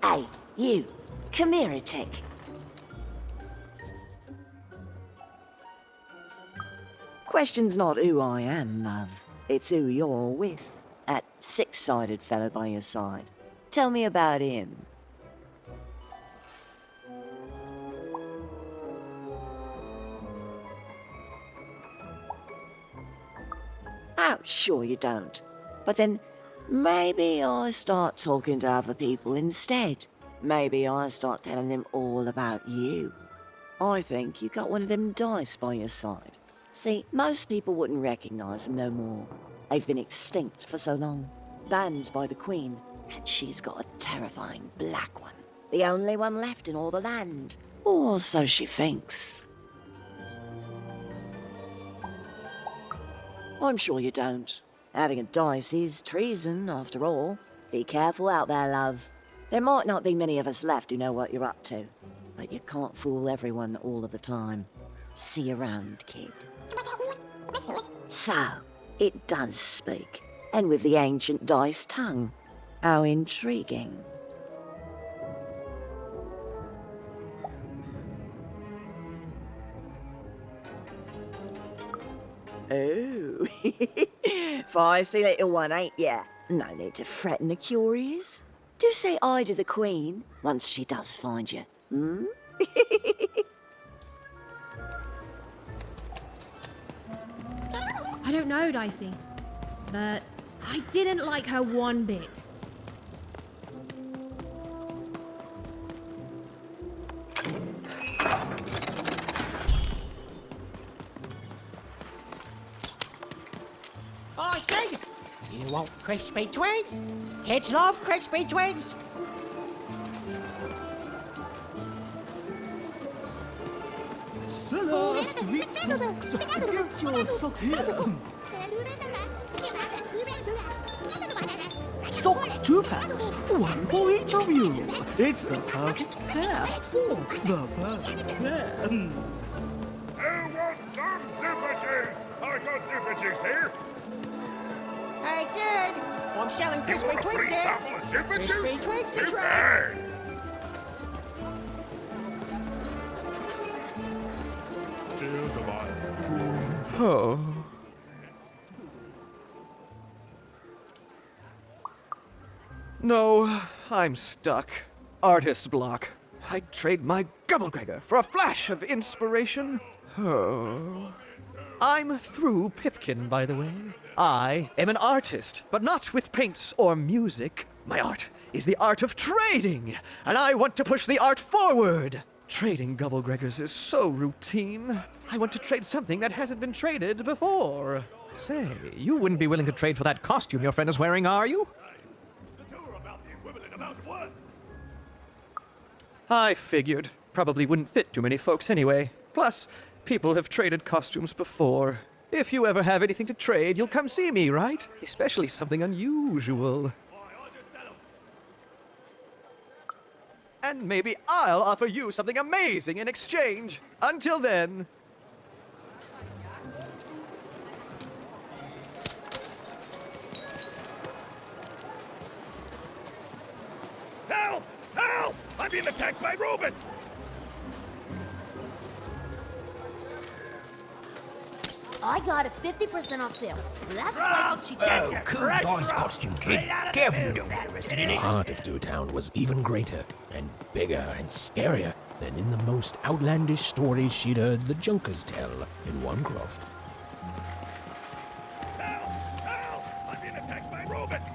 Hey, you. Come here a tick. Question's not who I am, love. It's who you're with. That six-sided fellow by your side. Tell me about him. Oh, sure you don't. But then, maybe I start talking to other people instead. Maybe I start telling them all about you. I think you got one of them dice by your side. See, most people wouldn't recognize them no more. They've been extinct for so long. Banned by the Queen, and she's got a terrifying black one. The only one left in all the land. Or so she thinks. I'm sure you don't. Having a dice is treason, after all. Be careful out there, love. There might not be many of us left who know what you're up to. But you can't fool everyone all of the time. See you around, kid. So, it does speak. And with the ancient dice tongue. How intriguing. Oh, feisty little one, ain't ya? No need to threaten the curious. Do say aye to the Queen once she does find you, hmm? I don't know, Dicey, but I didn't like her one bit. I think you want crispy twigs? Kids love crispy twigs. Cellar Street Socks. Get your socks here. Sock 2 packs, one for each of you. It's the perfect pair for the perfect pair. Who wants some super juice? I got super juice here. Hey, kid! I'm selling You crispy want a twigs free here. sample of super Crispy juice? twigs to Too try. bad. Still the line. Oh. No, I'm stuck. Artist block. I'd trade my Gubblegregor for a flash of inspiration. Oh. I'm through Pipkin, by the way. I am an artist, but not with paints or music. My art is the art of trading, and I want to push the art forward. Trading Gubblegregors is so routine. I want to trade something that hasn't been traded before. Say, you wouldn't be willing to trade for that costume your friend is wearing, are you? I figured. Probably wouldn't fit too many folks anyway. Plus, people have traded costumes before. If you ever have anything to trade, you'll come see me, right? Especially something unusual. And maybe I'll offer you something amazing in exchange. Until then... Help! Help! I'm being attacked by robots! I got a 50% off sale. That's twice as cheap as Oh, cool dice costume, kid. Careful you don't get arrested in it. The heart of Two Town was even greater and bigger and scarier than in the most outlandish stories she'd heard the Junkers tell in Wanecroft. Help! I'm being attacked by robots!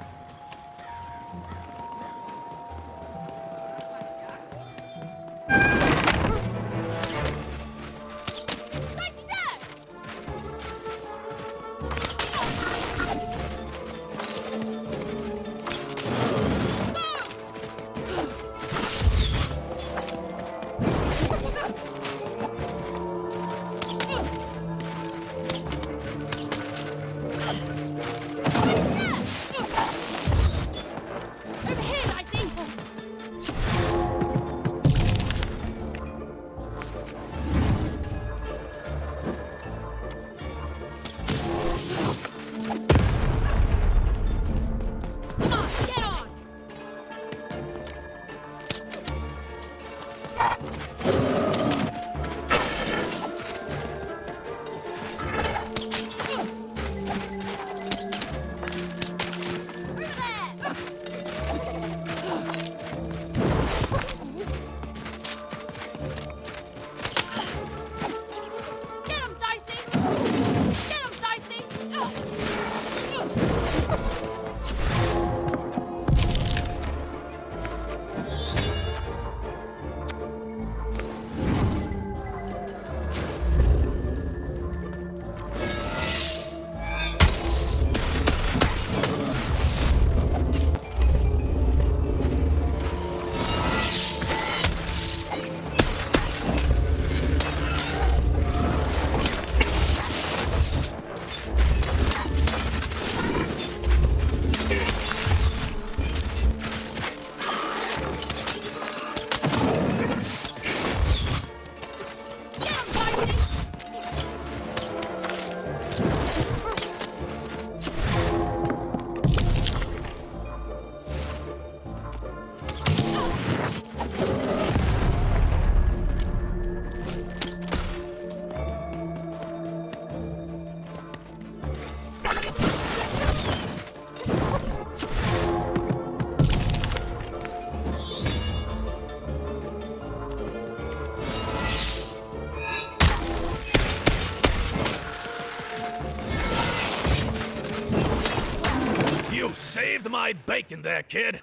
saved my bacon there, kid.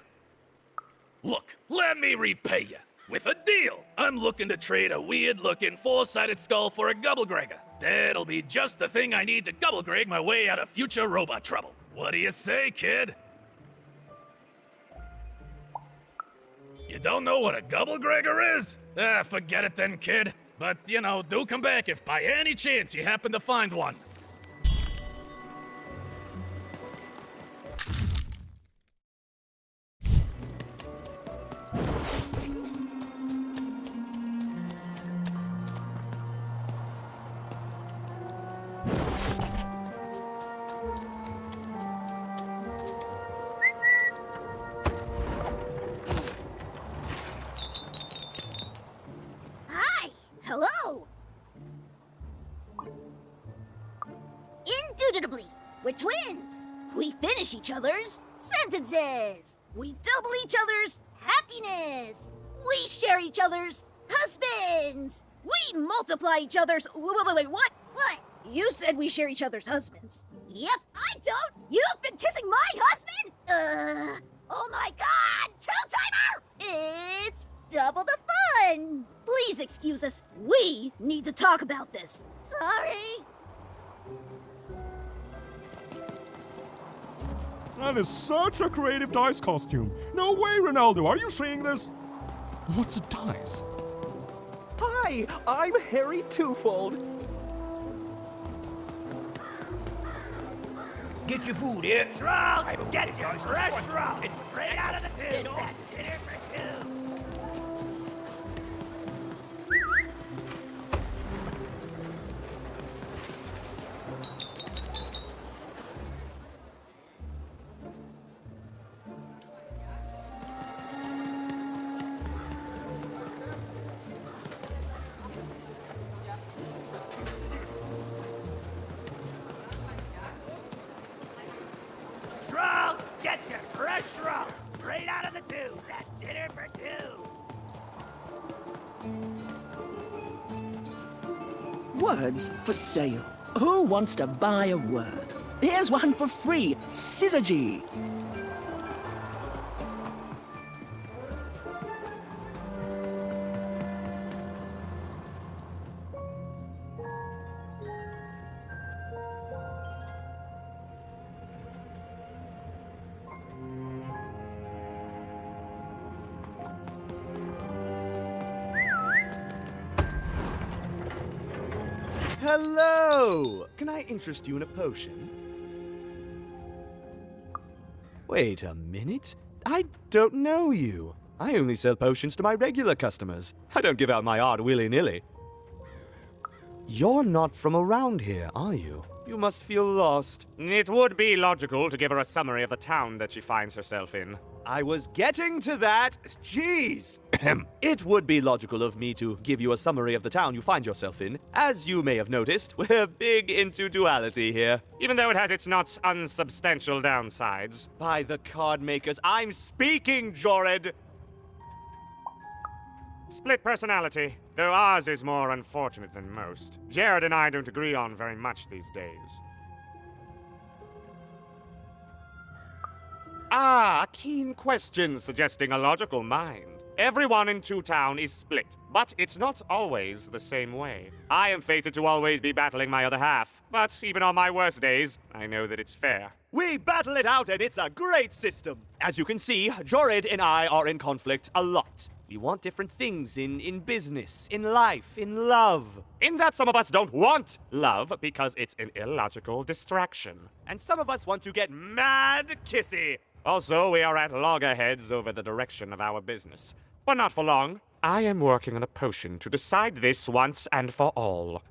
Look, let me repay you. With a deal. I'm looking to trade a weird-looking four-sided skull for a Gubblegregger. That'll be just the thing I need to Gubblegreg my way out of future robot trouble. What do you say, kid? You don't know what a Gubblegregger is? Ah, forget it then, kid. But, you know, do come back if by any chance you happen to find one. Hi! Hello! Indubitably, we're twins. We finish each other's sentences. We double each other's happiness. We share each other's husbands. We multiply each other's... Wait, what? What? You said we share each other's husbands. Yep, I don't. You've been kissing my husband? Oh my god! Two-timer! It's double the fun! Please excuse us. We need to talk about this. Sorry. That is such a creative dice costume. No way, Ronaldo. Are you seeing this? What's a dice? Hi, I'm Harry Twofold. Get your food here. Shrug! Get your fresh shrug! Straight out of the tube! That's dinner for two! Shrug! Get your fresh shrug! Straight out of the tube! That's dinner for two! Words for sale. Who wants to buy a word? Here's one for free. Syzygy. Hello! Can I interest you in a potion? Wait a minute. I don't know you. I only sell potions to my regular customers. I don't give out my art willy-nilly. You're not from around here, are you? You must feel lost. It would be logical to give her a summary of the town that she finds herself in. I was getting to that. Jeez. It would be logical of me to give you a summary of the town you find yourself in. As you may have noticed, we're big into duality here. Even though it has its not unsubstantial downsides. By the card makers, I'm speaking, Jorid! Split personality, though ours is more unfortunate than most. Jared and I don't agree on very much these days. Ah, a keen question suggesting a logical mind. Everyone in Two Town is split, but it's not always the same way. I am fated to always be battling my other half, but even on my worst days, I know that it's fair. We battle it out and it's a great system. As you can see, Jorid and I are in conflict a lot. We want different things in business, in life, in love. In that some of us don't want love because it's an illogical distraction. And some of us want to get mad kissy. Also, we are at loggerheads over the direction of our business. But not for long. I am working on a potion to decide this once and for all.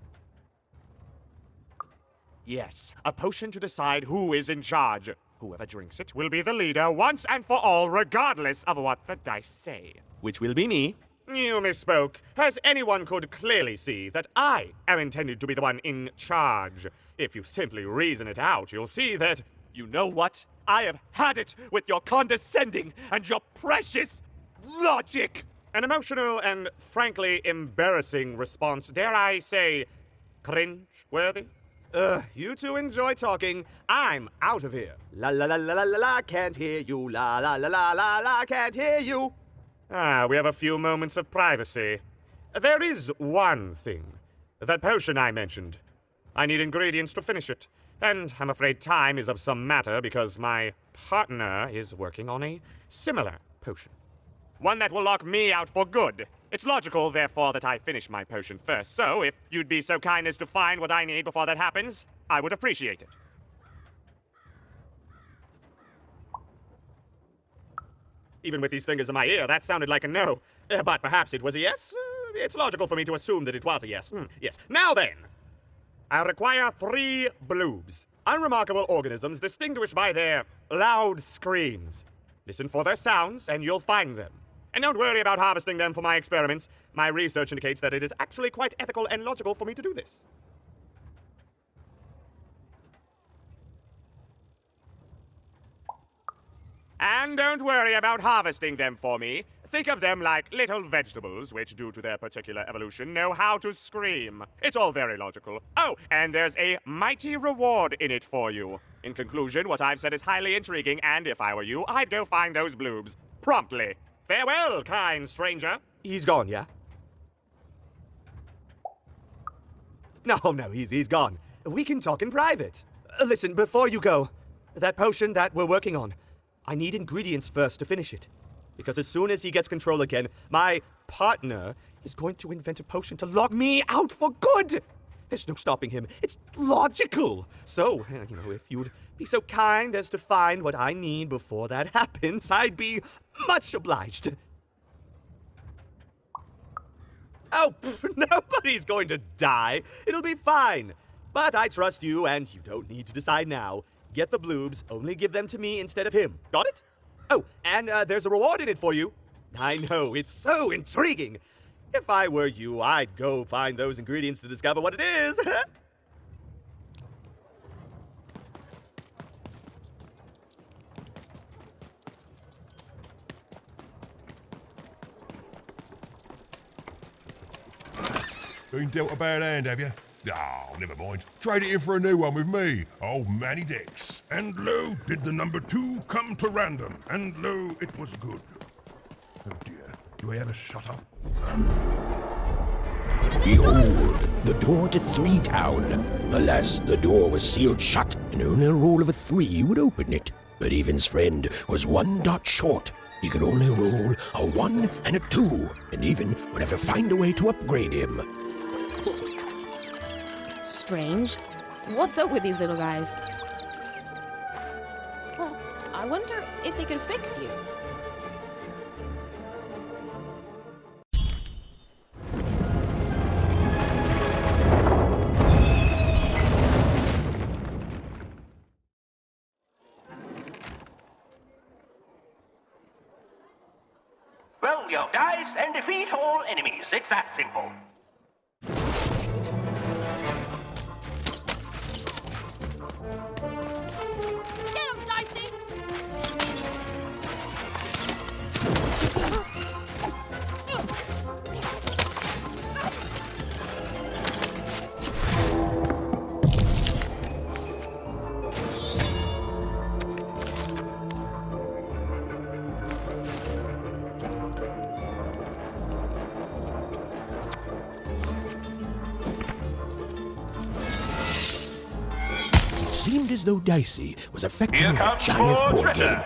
Yes, a potion to decide who is in charge. Whoever drinks it will be the leader once and for all, regardless of what the dice say. Which will be me. You misspoke, as anyone could clearly see that I am intended to be the one in charge. If you simply reason it out, you'll see that... You know what? I have had it with your condescending and your precious logic! An emotional and frankly embarrassing response, dare I say, cringe-worthy? You two enjoy talking. I'm out of here. La la la la la la la, can't hear you. La la la la la la, can't hear you. We have a few moments of privacy. There is one thing. That potion I mentioned. I need ingredients to finish it. And I'm afraid time is of some matter because my partner is working on a similar potion. One that will lock me out for good. It's logical, therefore, that I finish my potion first. So, if you'd be so kind as to find what I need before that happens, I would appreciate it. Even with these fingers in my ear, that sounded like a no. But perhaps it was a yes? It's logical for me to assume that it was a yes. Yes. Now then, I require 3 bloobs. Unremarkable organisms distinguished by their loud screams. Listen for their sounds, and you'll find them. And don't worry about harvesting them for my experiments. My research indicates that it is actually quite ethical and logical for me to do this. And don't worry about harvesting them for me. Think of them like little vegetables, which, due to their particular evolution, know how to scream. It's all very logical. Oh, and there's a mighty reward in it for you. In conclusion, what I've said is highly intriguing, and if I were you, I'd go find those bloobs. Promptly. Farewell, kind stranger. He's gone, yeah? No, he's gone. We can talk in private. Listen, before you go, that potion that we're working on, I need ingredients first to finish it. Because as soon as he gets control again, my partner is going to invent a potion to lock me out for good. There's no stopping him. It's logical. So, if you'd be so kind as to find what I need before that happens, I'd be much obliged. Oh, nobody's going to die. It'll be fine. But I trust you, and you don't need to decide now. Get the bloobs, only give them to me instead of him. Got it? Oh, and there's a reward in it for you. I know, it's so intriguing. If I were you, I'd go find those ingredients to discover what it is. Been dealt a bad hand, have you? Oh, never mind. Trade it in for a new one with me, old Manny Dex. And lo, did the number 2 come to random, and lo, it was good. Oh dear, do I ever shut up? Behold, the door to Three Town. Alas, the door was sealed shut, and only a roll of a 3 would open it. But Evan's friend was 1 dot short. He could only roll a 1 and a 2, and Evan would have to find a way to upgrade him. Strange. What's up with these little guys? Well, I wonder if they could fix you. Roll your dice and defeat all enemies. It's that simple. It seemed as though Dicey was affecting the giant board game.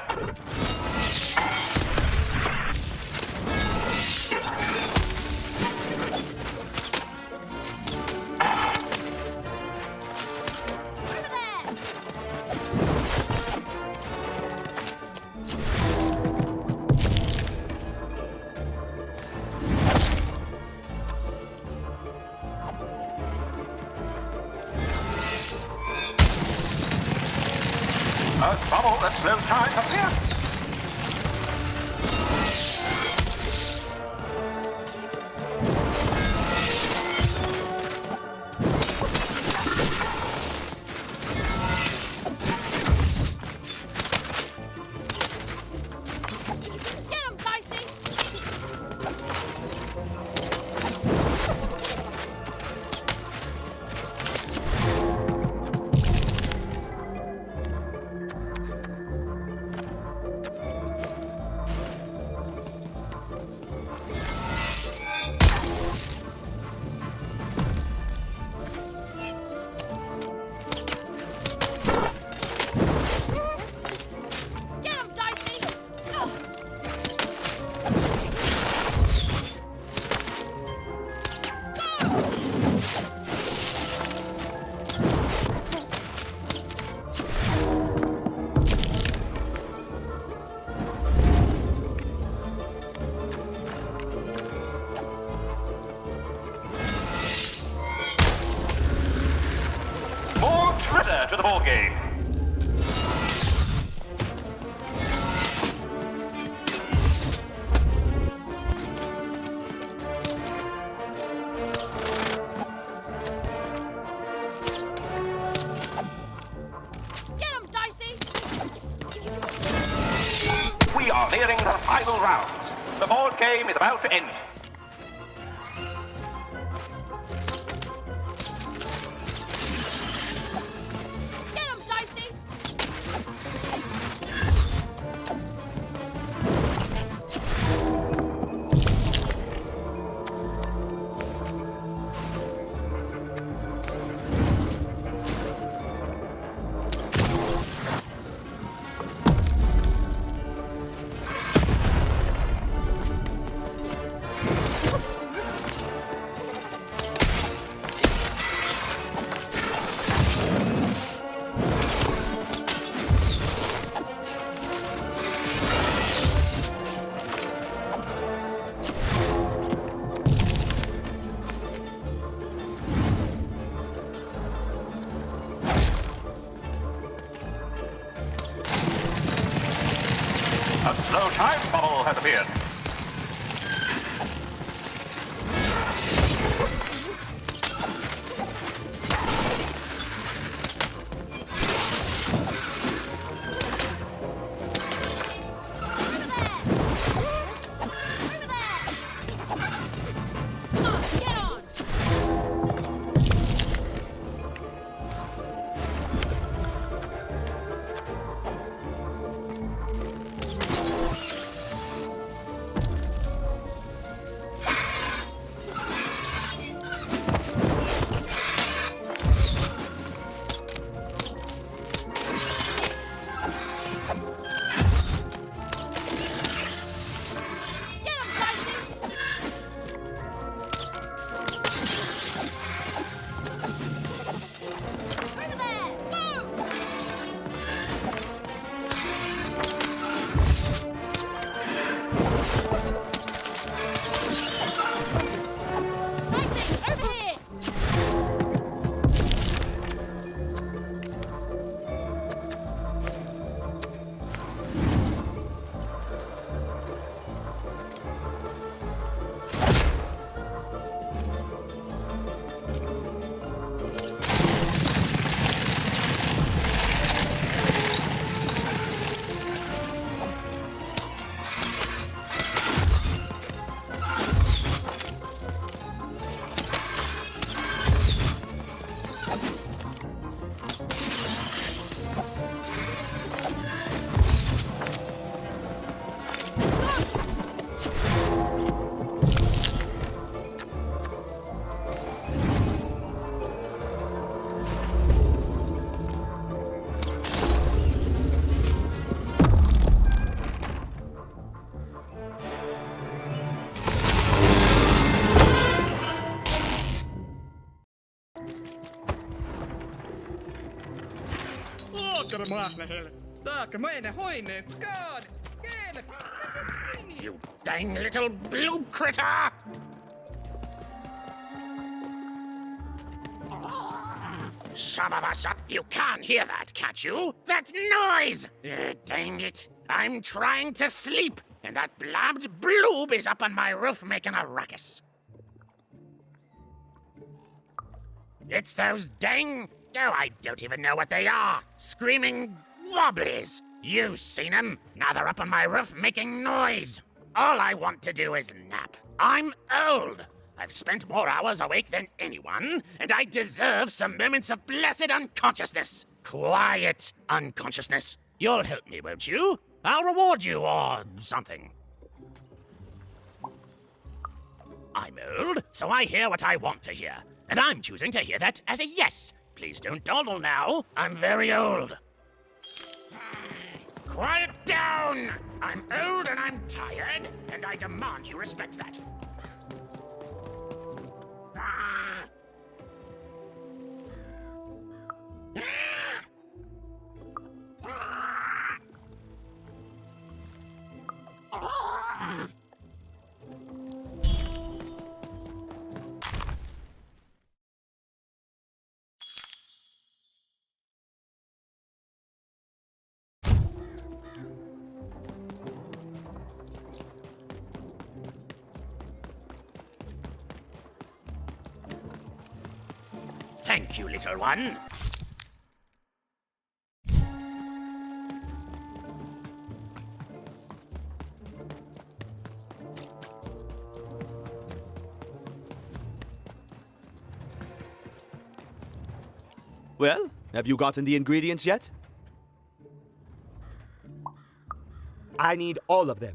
A bubble that slows time appears. nearing the final rounds. The board game is about to end. Get him, Dicey! A slow time bubble has appeared. You dang little blue critter! Some of us you can't hear that, can't you? That noise! Dang it. I'm trying to sleep, and that blabbed bloob is up on my roof making a ruckus. It's those dang... Oh, I don't even know what they are. Screaming wobblies. You've seen them. Now they're up on my roof making noise. All I want to do is nap. I'm old. I've spent more hours awake than anyone, and I deserve some moments of blessed unconsciousness. Quiet unconsciousness. You'll help me, won't you? I'll reward you or something. I'm old, so I hear what I want to hear, and I'm choosing to hear that as a yes. Please don't dawdle now. I'm very old. Quiet down! I'm old and I'm tired, and I demand you respect that. Ah. Ah. Ah. Thank you, little one. Well, have you gotten the ingredients yet? I need all of them.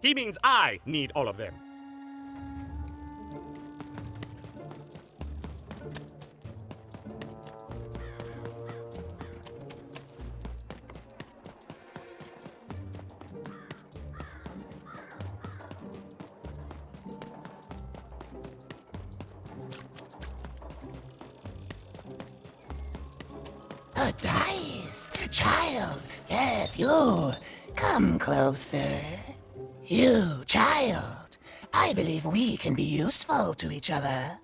He means I need all of them. A dice! Child! Yes, you! Come closer. You, child! I believe we can be useful to each other.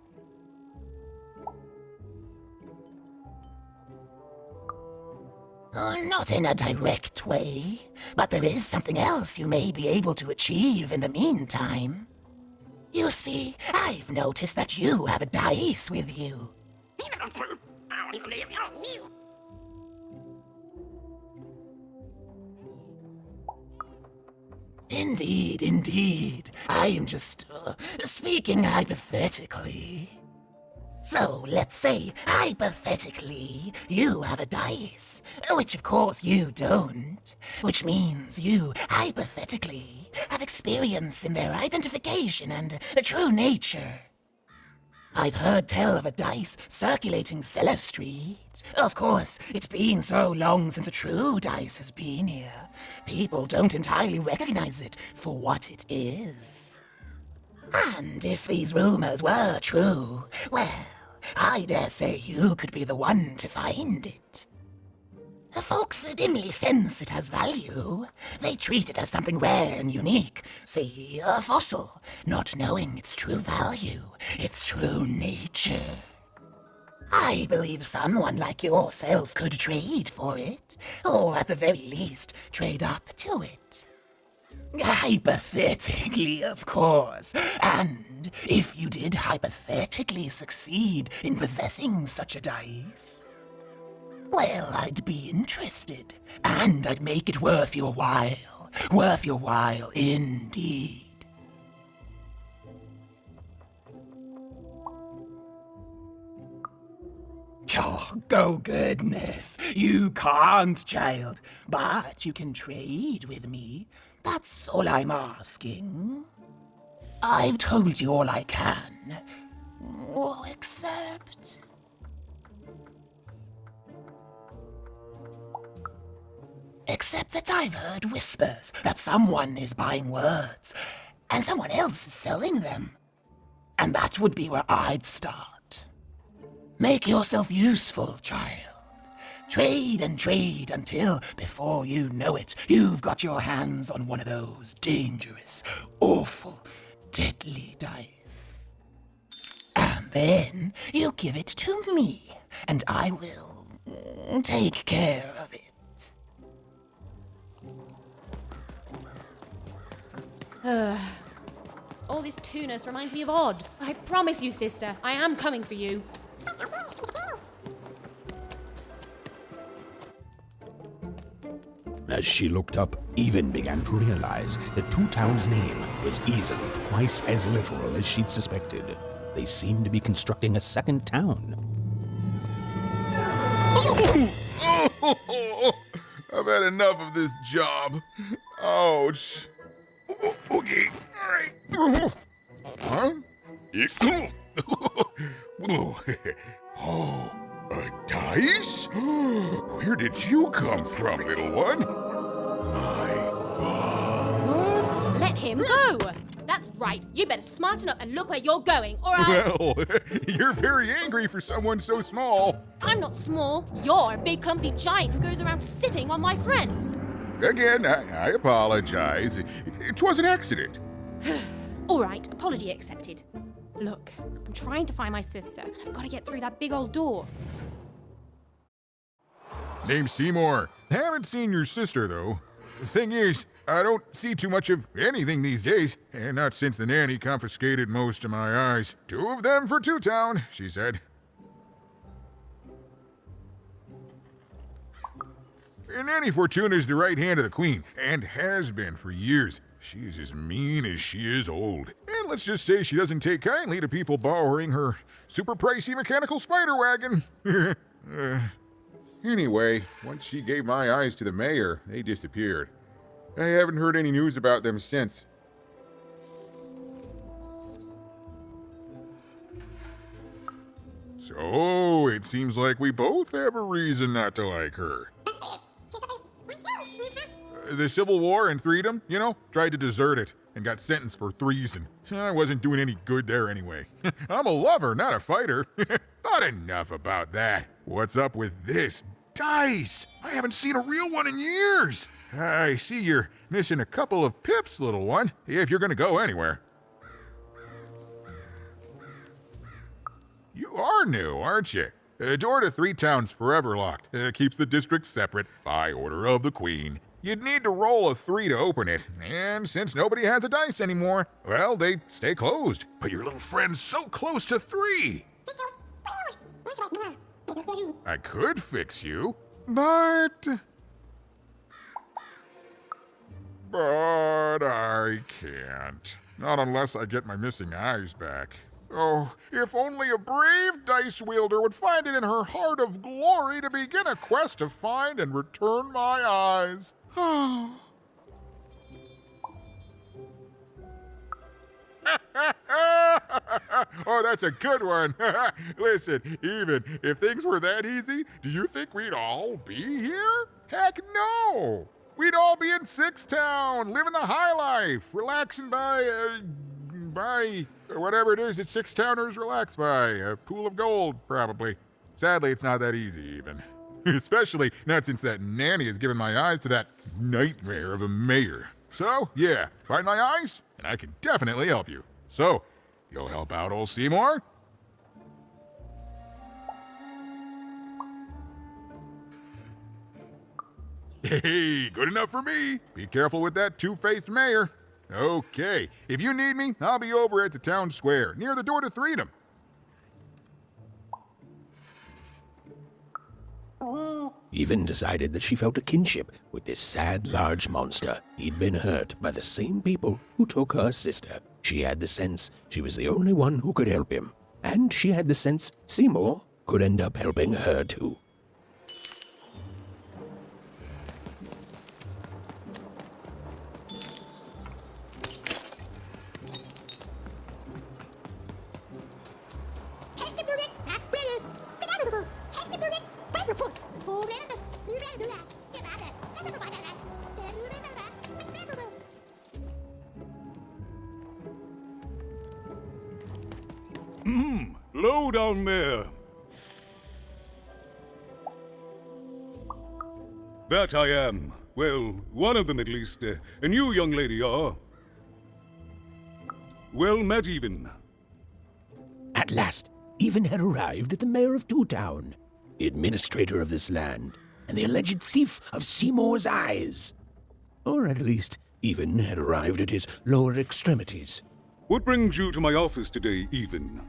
Not in a direct way, but there is something else you may be able to achieve in the meantime. You see, I've noticed that you have a dice with you. Indeed, indeed. I am just speaking hypothetically. So, let's say, hypothetically, you have a dice, which of course you don't, which means you, hypothetically, have experience in their identification and true nature. I've heard tell of a dice circulating Cellar Street. Of course, it's been so long since a true dice has been here. People don't entirely recognize it for what it is. And if these rumors were true, well, I dare say you could be the one to find it. Folks dimly sense it has value. They treat it as something rare and unique, say a fossil, not knowing its true value, its true nature. I believe someone like yourself could trade for it, or at the very least, trade up to it. Hypothetically, of course. And if you did hypothetically succeed in possessing such a dice, well, I'd be interested, and I'd make it worth your while. Worth your while, indeed. Oh, go goodness. You can't, child. But you can trade with me. That's all I'm asking. I've told you all I can. Oh, except... Except that I've heard whispers that someone is buying words, and someone else is selling them. And that would be where I'd start. Make yourself useful, child. Trade and trade until, before you know it, you've got your hands on one of those dangerous, awful, deadly dice. And then you give it to me, and I will take care of it. All this tunus reminds me of Odd. I promise you, sister, I am coming for you. As she looked up, Even began to realize that Two Town's name was easily twice as literal as she'd suspected. They seemed to be constructing a second town. I've had enough of this job. Ouch. Okay, all right. Huh? Oh, a dice? Where did you come from, little one? Let him go! That's right. You better smarten up and look where you're going, or I... Well, you're very angry for someone so small. I'm not small. You're a big, clumsy giant who goes around sitting on my friends. Again, I apologize. It was an accident. All right, apology accepted. Look, I'm trying to find my sister. I've got to get through that big old door. Name's Seymour. Haven't seen your sister, though. The thing is, I don't see too much of anything these days, and not since the nanny confiscated most of my eyes. 2 of them for Two Town, she said. Nanny Fortuna is the right hand of the queen, and has been for years. She's as mean as she is old. And let's just say she doesn't take kindly to people borrowing her super pricey mechanical spider wagon. Anyway, once she gave my eyes to the mayor, they disappeared. I haven't heard any news about them since. So, it seems like we both have a reason not to like her. The Civil War and freedom, you know, tried to desert it and got sentenced for treason. I wasn't doing any good there anyway. I'm a lover, not a fighter. But enough about that. What's up with this dice? I haven't seen a real one in years. I see you're missing a couple of pips, little one, if you're gonna go anywhere. You are new, aren't you? Door to Three Town's forever locked. Keeps the district separate by order of the Queen. You'd need to roll a 3 to open it, and since nobody has a dice anymore, well, they stay closed. But your little friend's so close to 3. I could fix you, but I can't. Not unless I get my missing eyes back. Oh, if only a brave dice wielder would find it in her heart of glory to begin a quest to find and return my eyes. Oh, that's a good one. Listen, even if things were that easy, do you think we'd all be here? Heck no! We'd all be in Six Town, living the high life, relaxing by whatever it is that Six Towners relax by. A pool of gold, probably. Sadly, it's not that easy, even. Especially not since that nanny has given my eyes to that nightmare of a mayor. So, yeah, find my eyes, and I can definitely help you. So, you'll help out old Seymour? Hey, good enough for me. Be careful with that two-faced mayor. Okay, if you need me, I'll be over at the town square, near the Door to Freedom. Even decided that she felt a kinship with this sad, large monster. He'd been hurt by the same people who took her sister. She had the sense she was the only one who could help him. And she had the sense Seymour could end up helping her too. Low down there. That I am. Well, one of them at least. And you, young lady, are... well met, Even. At last, Even had arrived at the mayor of Two Town, the administrator of this land, and the alleged thief of Seymour's eyes. Or at least, Even had arrived at his lower extremities. What brings you to my office today, Even?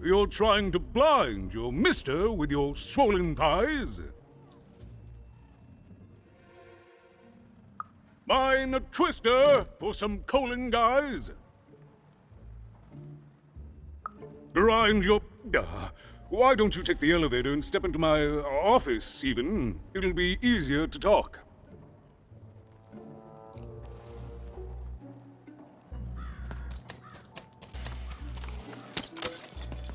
You're trying to blind your mister with your swollen thighs? Mine a twister for some colon guys? Grind your... why don't you take the elevator and step into my office, Even? It'll be easier to talk.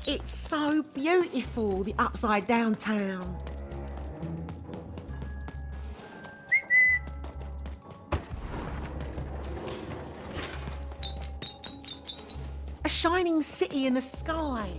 It's so beautiful, the upside down town. A shining city in the sky.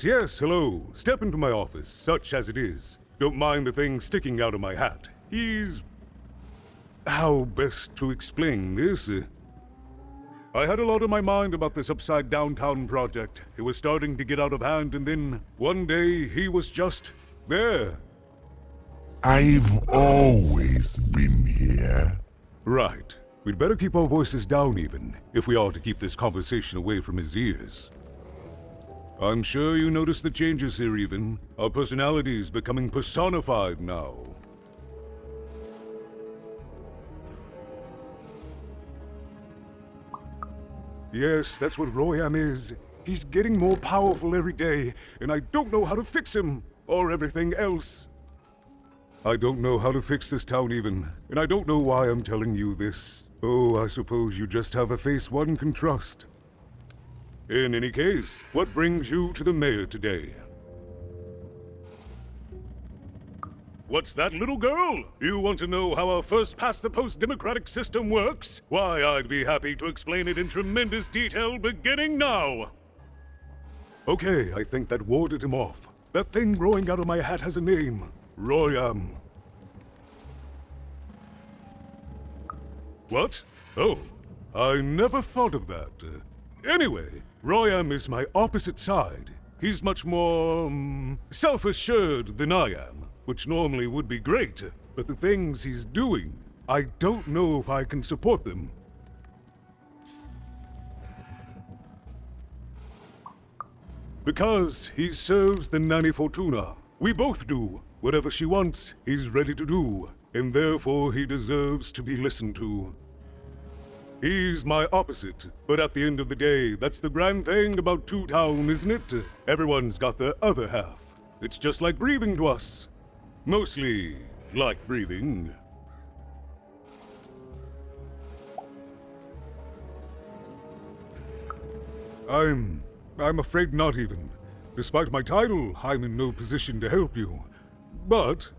Yes, hello. Step into my office, such as it is. Don't mind the thing sticking out of my hat. He's... how best to explain this? I had a lot on my mind about this upside downtown project. It was starting to get out of hand, and then one day he was just there. I've always been here. Right. We'd better keep our voices down, Even, if we are to keep this conversation away from his ears. I'm sure you noticed the changes here even. Our personalities becoming personified now. Yes, that's what Royam is. He's getting more powerful every day, and I don't know how to fix him, or everything else. I don't know how to fix this town even, and I don't know why I'm telling you this. Oh, I suppose you just have a face one can trust. In any case, what brings you to the mayor today? What's that, little girl? You want to know how our first-past-the-post democratic system works? Why, I'd be happy to explain it in tremendous detail beginning now. Okay, I think that warded him off. That thing growing out of my hat has a name. Royam. What? Oh, I never thought of that. Anyway, Royam is my opposite side. He's much more, self-assured than I am, which normally would be great, but the things he's doing, I don't know if I can support them. Because he serves the Nanny Fortuna. We both do. Whatever she wants, he's ready to do, and therefore he deserves to be listened to. He's my opposite, but at the end of the day, that's the grand thing about Two Town, isn't it? Everyone's got their other half. It's just like breathing to us. Mostly like breathing. I'm afraid not even. Despite my title, I'm in no position to help you. But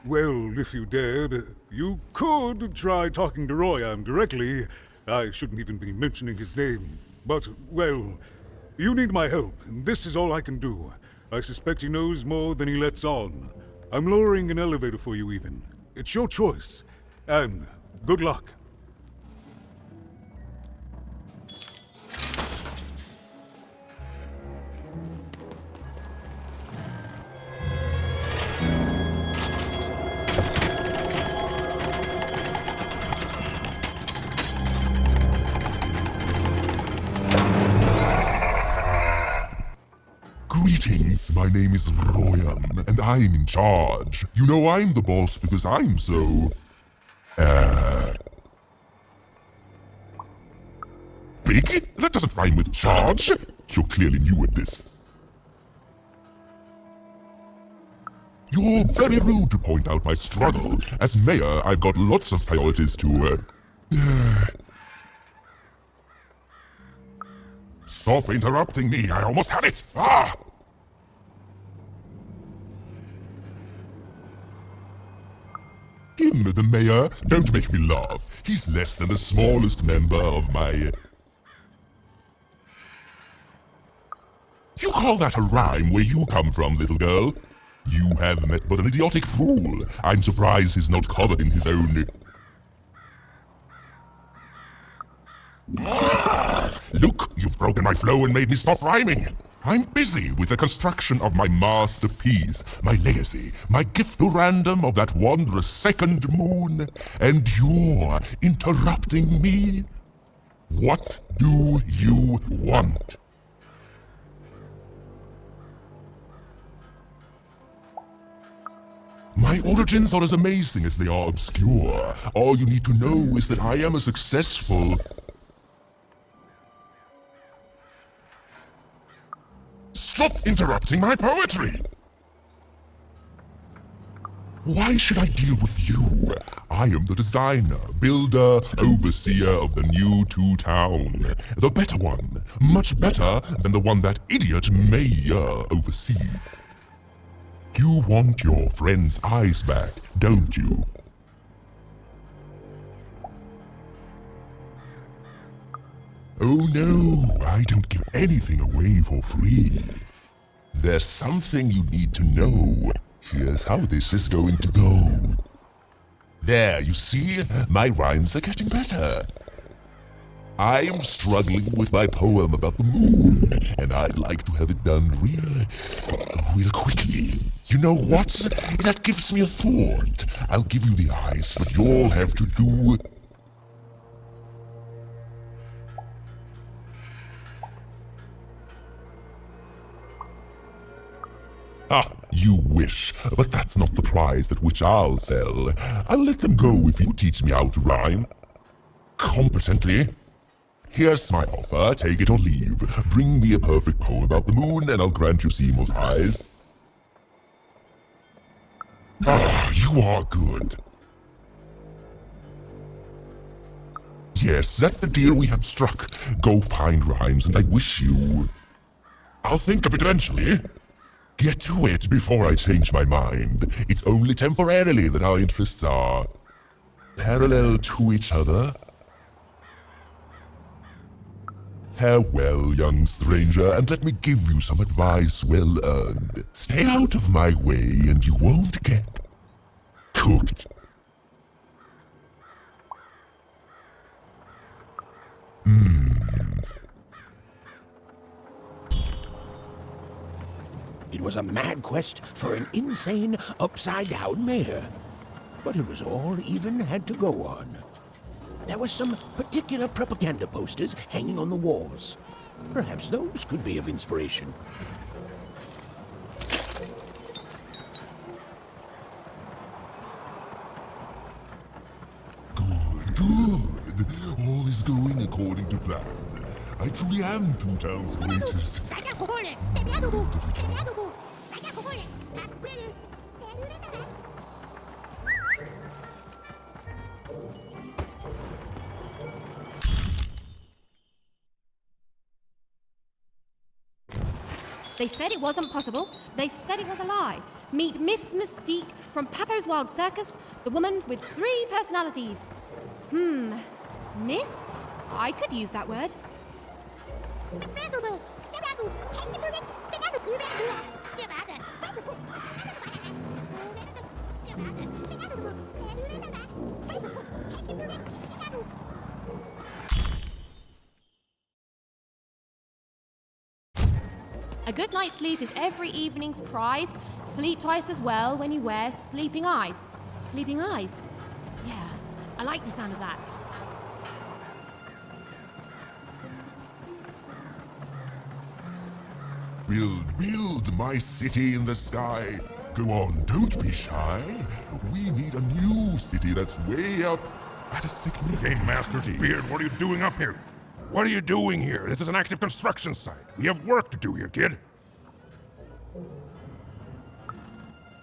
well, if you dared, you could try talking to Royam directly. I shouldn't even be mentioning his name. But, well, you need my help, and this is all I can do. I suspect he knows more than he lets on. I'm lowering an elevator for you even. It's your choice. And good luck. Greetings, my name is Royam, and I'm in charge. You know I'm the boss because I'm so... big? That doesn't rhyme with charge. You're clearly new at this. You're very rude to point out my struggle. As mayor, I've got lots of priorities to, Stop interrupting me, I almost had it! Ah! Him, the mayor? Don't make me laugh. He's less than the smallest member of my... You call that a rhyme where you come from, little girl? You have met but an idiotic fool. I'm surprised he's not covered in his own... Look, you've broken my flow and made me stop rhyming. I'm busy with the construction of my masterpiece, my legacy, my gift to random of that wondrous second moon, and you're interrupting me? What do you want? My origins are as amazing as they are obscure. All you need to know is that I am a successful... Stop interrupting my poetry! Why should I deal with you? I am the designer, builder, overseer of the new Two Town. The better one. Much better than the one that idiot mayor oversees. You want your friend's eyes back, don't you? Oh no, I don't give anything away for free. There's something you need to know. Here's how this is going to go. There, you see? My rhymes are getting better. I'm struggling with my poem about the moon, and I'd like to have it done real quickly. You know what? That gives me a thought. I'll give you the eyes, but you'll have to do... Ah, you wish, but that's not the prize at which I'll sell. I'll let them go if you teach me how to rhyme. Competently. Here's my offer, take it or leave. Bring me a perfect poem about the moon, and I'll grant you Seymour ties. Ah, you are good. Yes, that's the deal we have struck. Go find rhymes, and I wish you... I'll think of it eventually. Get to it before I change my mind. It's only temporarily that our interests are... parallel to each other. Farewell, young stranger, and let me give you some advice well earned. Stay out of my way, and you won't get... cooked. It was a mad quest for an insane, upside-down mayor. But it was all even had to go on. There were some particular propaganda posters hanging on the walls. Perhaps those could be of inspiration. Good. All is going according to plan. I truly am Two Towns' greatest. They said it wasn't possible. They said it was a lie. Meet Miss Mystique from Papo's Wild Circus, the woman with 3 personalities. Miss? I could use that word. A good night's sleep is every evening's prize. Sleep twice as well when you wear sleeping eyes. Sleeping eyes? Yeah, I like the sound of that. Build my city in the sky. Go on, don't be shy. We need a new city that's way up at a significant... Game Master's beard, what are you doing up here? What are you doing here? This is an active construction site. We have work to do here, kid.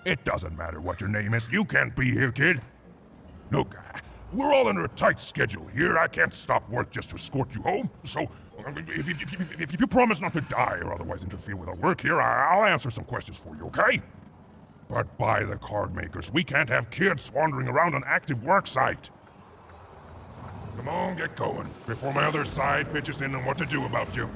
It doesn't matter what your name is. You can't be here, kid. Look, we're all under a tight schedule here. I can't stop work just to escort you home. So, if you promise not to die or otherwise interfere with our work here, I'll answer some questions for you, okay? But by the card makers, we can't have kids wandering around an active work site. Come on, get going, before my other side pitches in on what to do about you.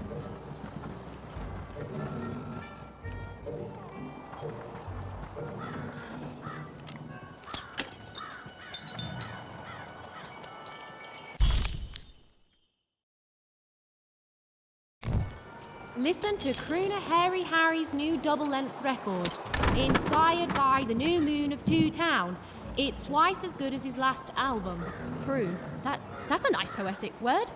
Listen to Crooner Hairy Harry's new double-length record, inspired by the new moon of Two Town. It's twice as good as his last album, Croon. That's a nice poetic word.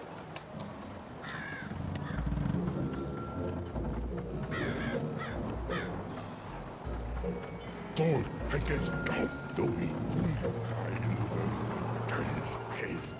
Thor, I guess Dolph Dolly will die in November. Case.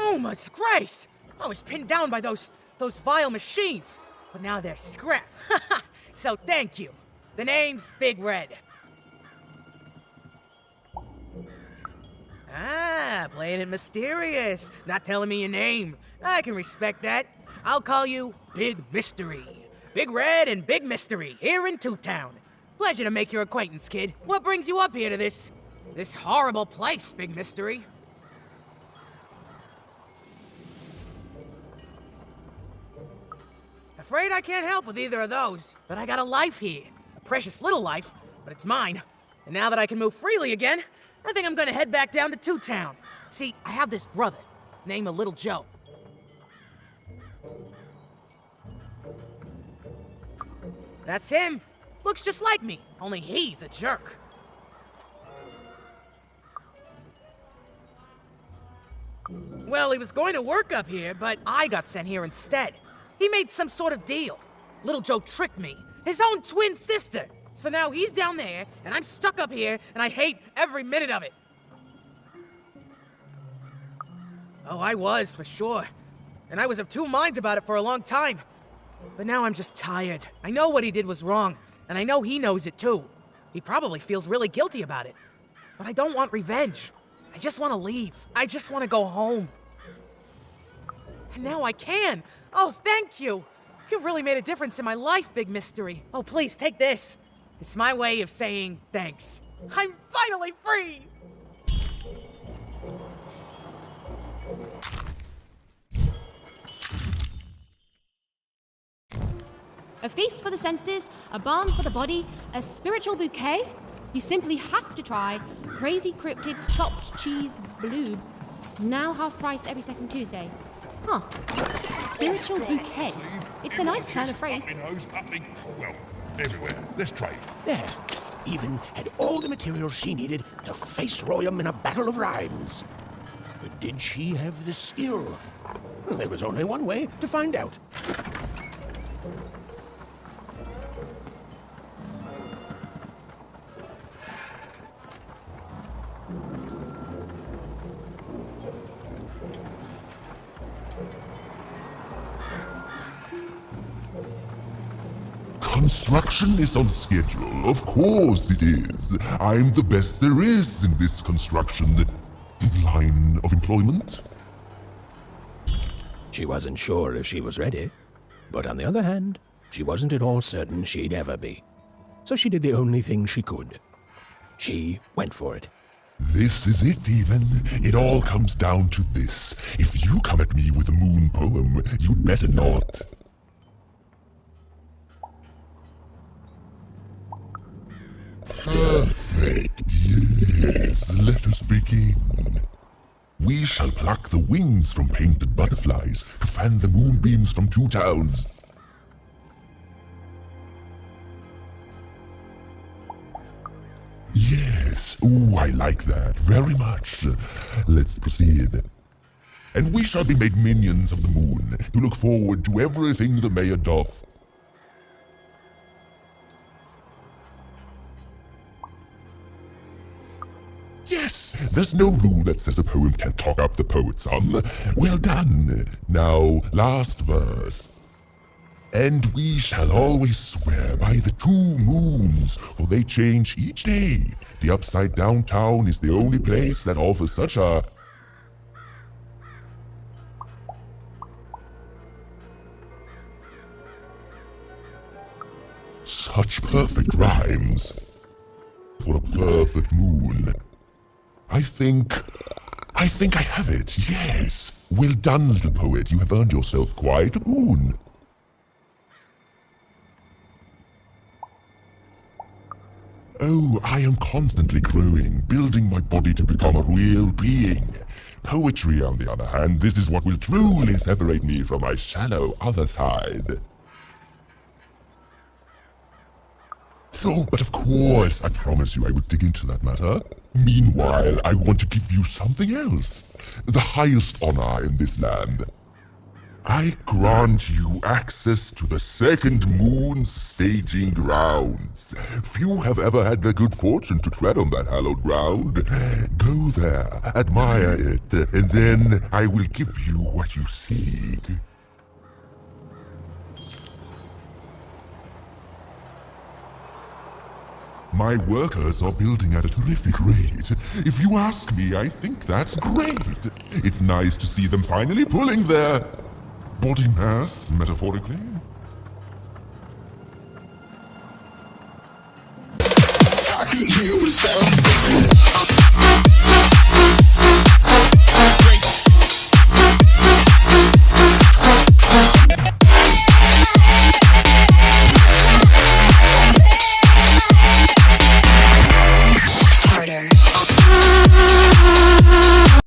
Oh, my disgrace! I was pinned down by those vile machines, but now they're scrap. So thank you. The name's Big Red. Ah, playing it mysterious. Not telling me your name. I can respect that. I'll call you Big Mystery. Big Red and Big Mystery, here in Two Town. Pleasure to make your acquaintance, kid. What brings you up here to this horrible place, Big Mystery? Afraid I can't help with either of those, but I got a life here. A precious little life, but it's mine. And now that I can move freely again, I think I'm gonna head back down to Two Town. See, I have this brother, named Little Joe. That's him. Looks just like me, only he's a jerk. Well, he was going to work up here, but I got sent here instead. He made some sort of deal. Little Joe tricked me, his own twin sister. So now he's down there, and I'm stuck up here, and I hate every minute of it. Oh, I was, for sure. And I was of two minds about it for a long time. But now I'm just tired. I know what he did was wrong, and I know he knows it too. He probably feels really guilty about it. But I don't want revenge. I just want to leave. I just want to go home. And now I can. Oh, thank you. You've really made a difference in my life, Big Mystery. Oh, please, take this. It's my way of saying thanks. I'm finally free! A feast for the senses, a balm for the body, a spiritual bouquet. You simply have to try Crazy Cryptid's Chopped Cheese Blue. Now half price every second Tuesday. Huh. Spiritual bouquet. It's a nice turn of phrase. Well, everywhere. Let's trade. There. Even had all the materials she needed to face Royum in a battle of rhymes. But did she have the skill? Well, there was only one way to find out. Construction is on schedule. Of course it is. I'm the best there is in this construction line of employment. She wasn't sure if she was ready. But on the other hand, she wasn't at all certain she'd ever be. So she did the only thing she could. She went for it. This is it, even. It all comes down to this. If you come at me with a moon poem, you'd better not. Perfect, yes. Let us begin. We shall pluck the wings from painted butterflies to fan the moonbeams from Two Towns. Yes, ooh, I like that very much. Let's proceed. And we shall be made minions of the moon to look forward to everything the mayor doth. Yes, there's no rule that says a poem can't talk up the poet's son. Well done. Now, last verse. And we shall always swear by the 2 moons, for they change each day. The Upside Down Town is the only place that offers such a... such perfect rhymes. for a perfect moon. I think I have it, yes. Well done, little poet. You have earned yourself quite a moon. Oh, I am constantly growing, building my body to become a real being. Poetry, on the other hand, this is what will truly separate me from my shallow other side. Oh, but of course, I promise you I will dig into that matter. Meanwhile, I want to give you something else. The highest honor in this land. I grant you access to the second moon's staging grounds. Few have ever had the good fortune to tread on that hallowed ground. Go there, admire it, and then I will give you what you seek. My workers are building at a terrific rate. If you ask me, I think that's great. It's nice to see them finally pulling their body mass, metaphorically. I can hear the sound.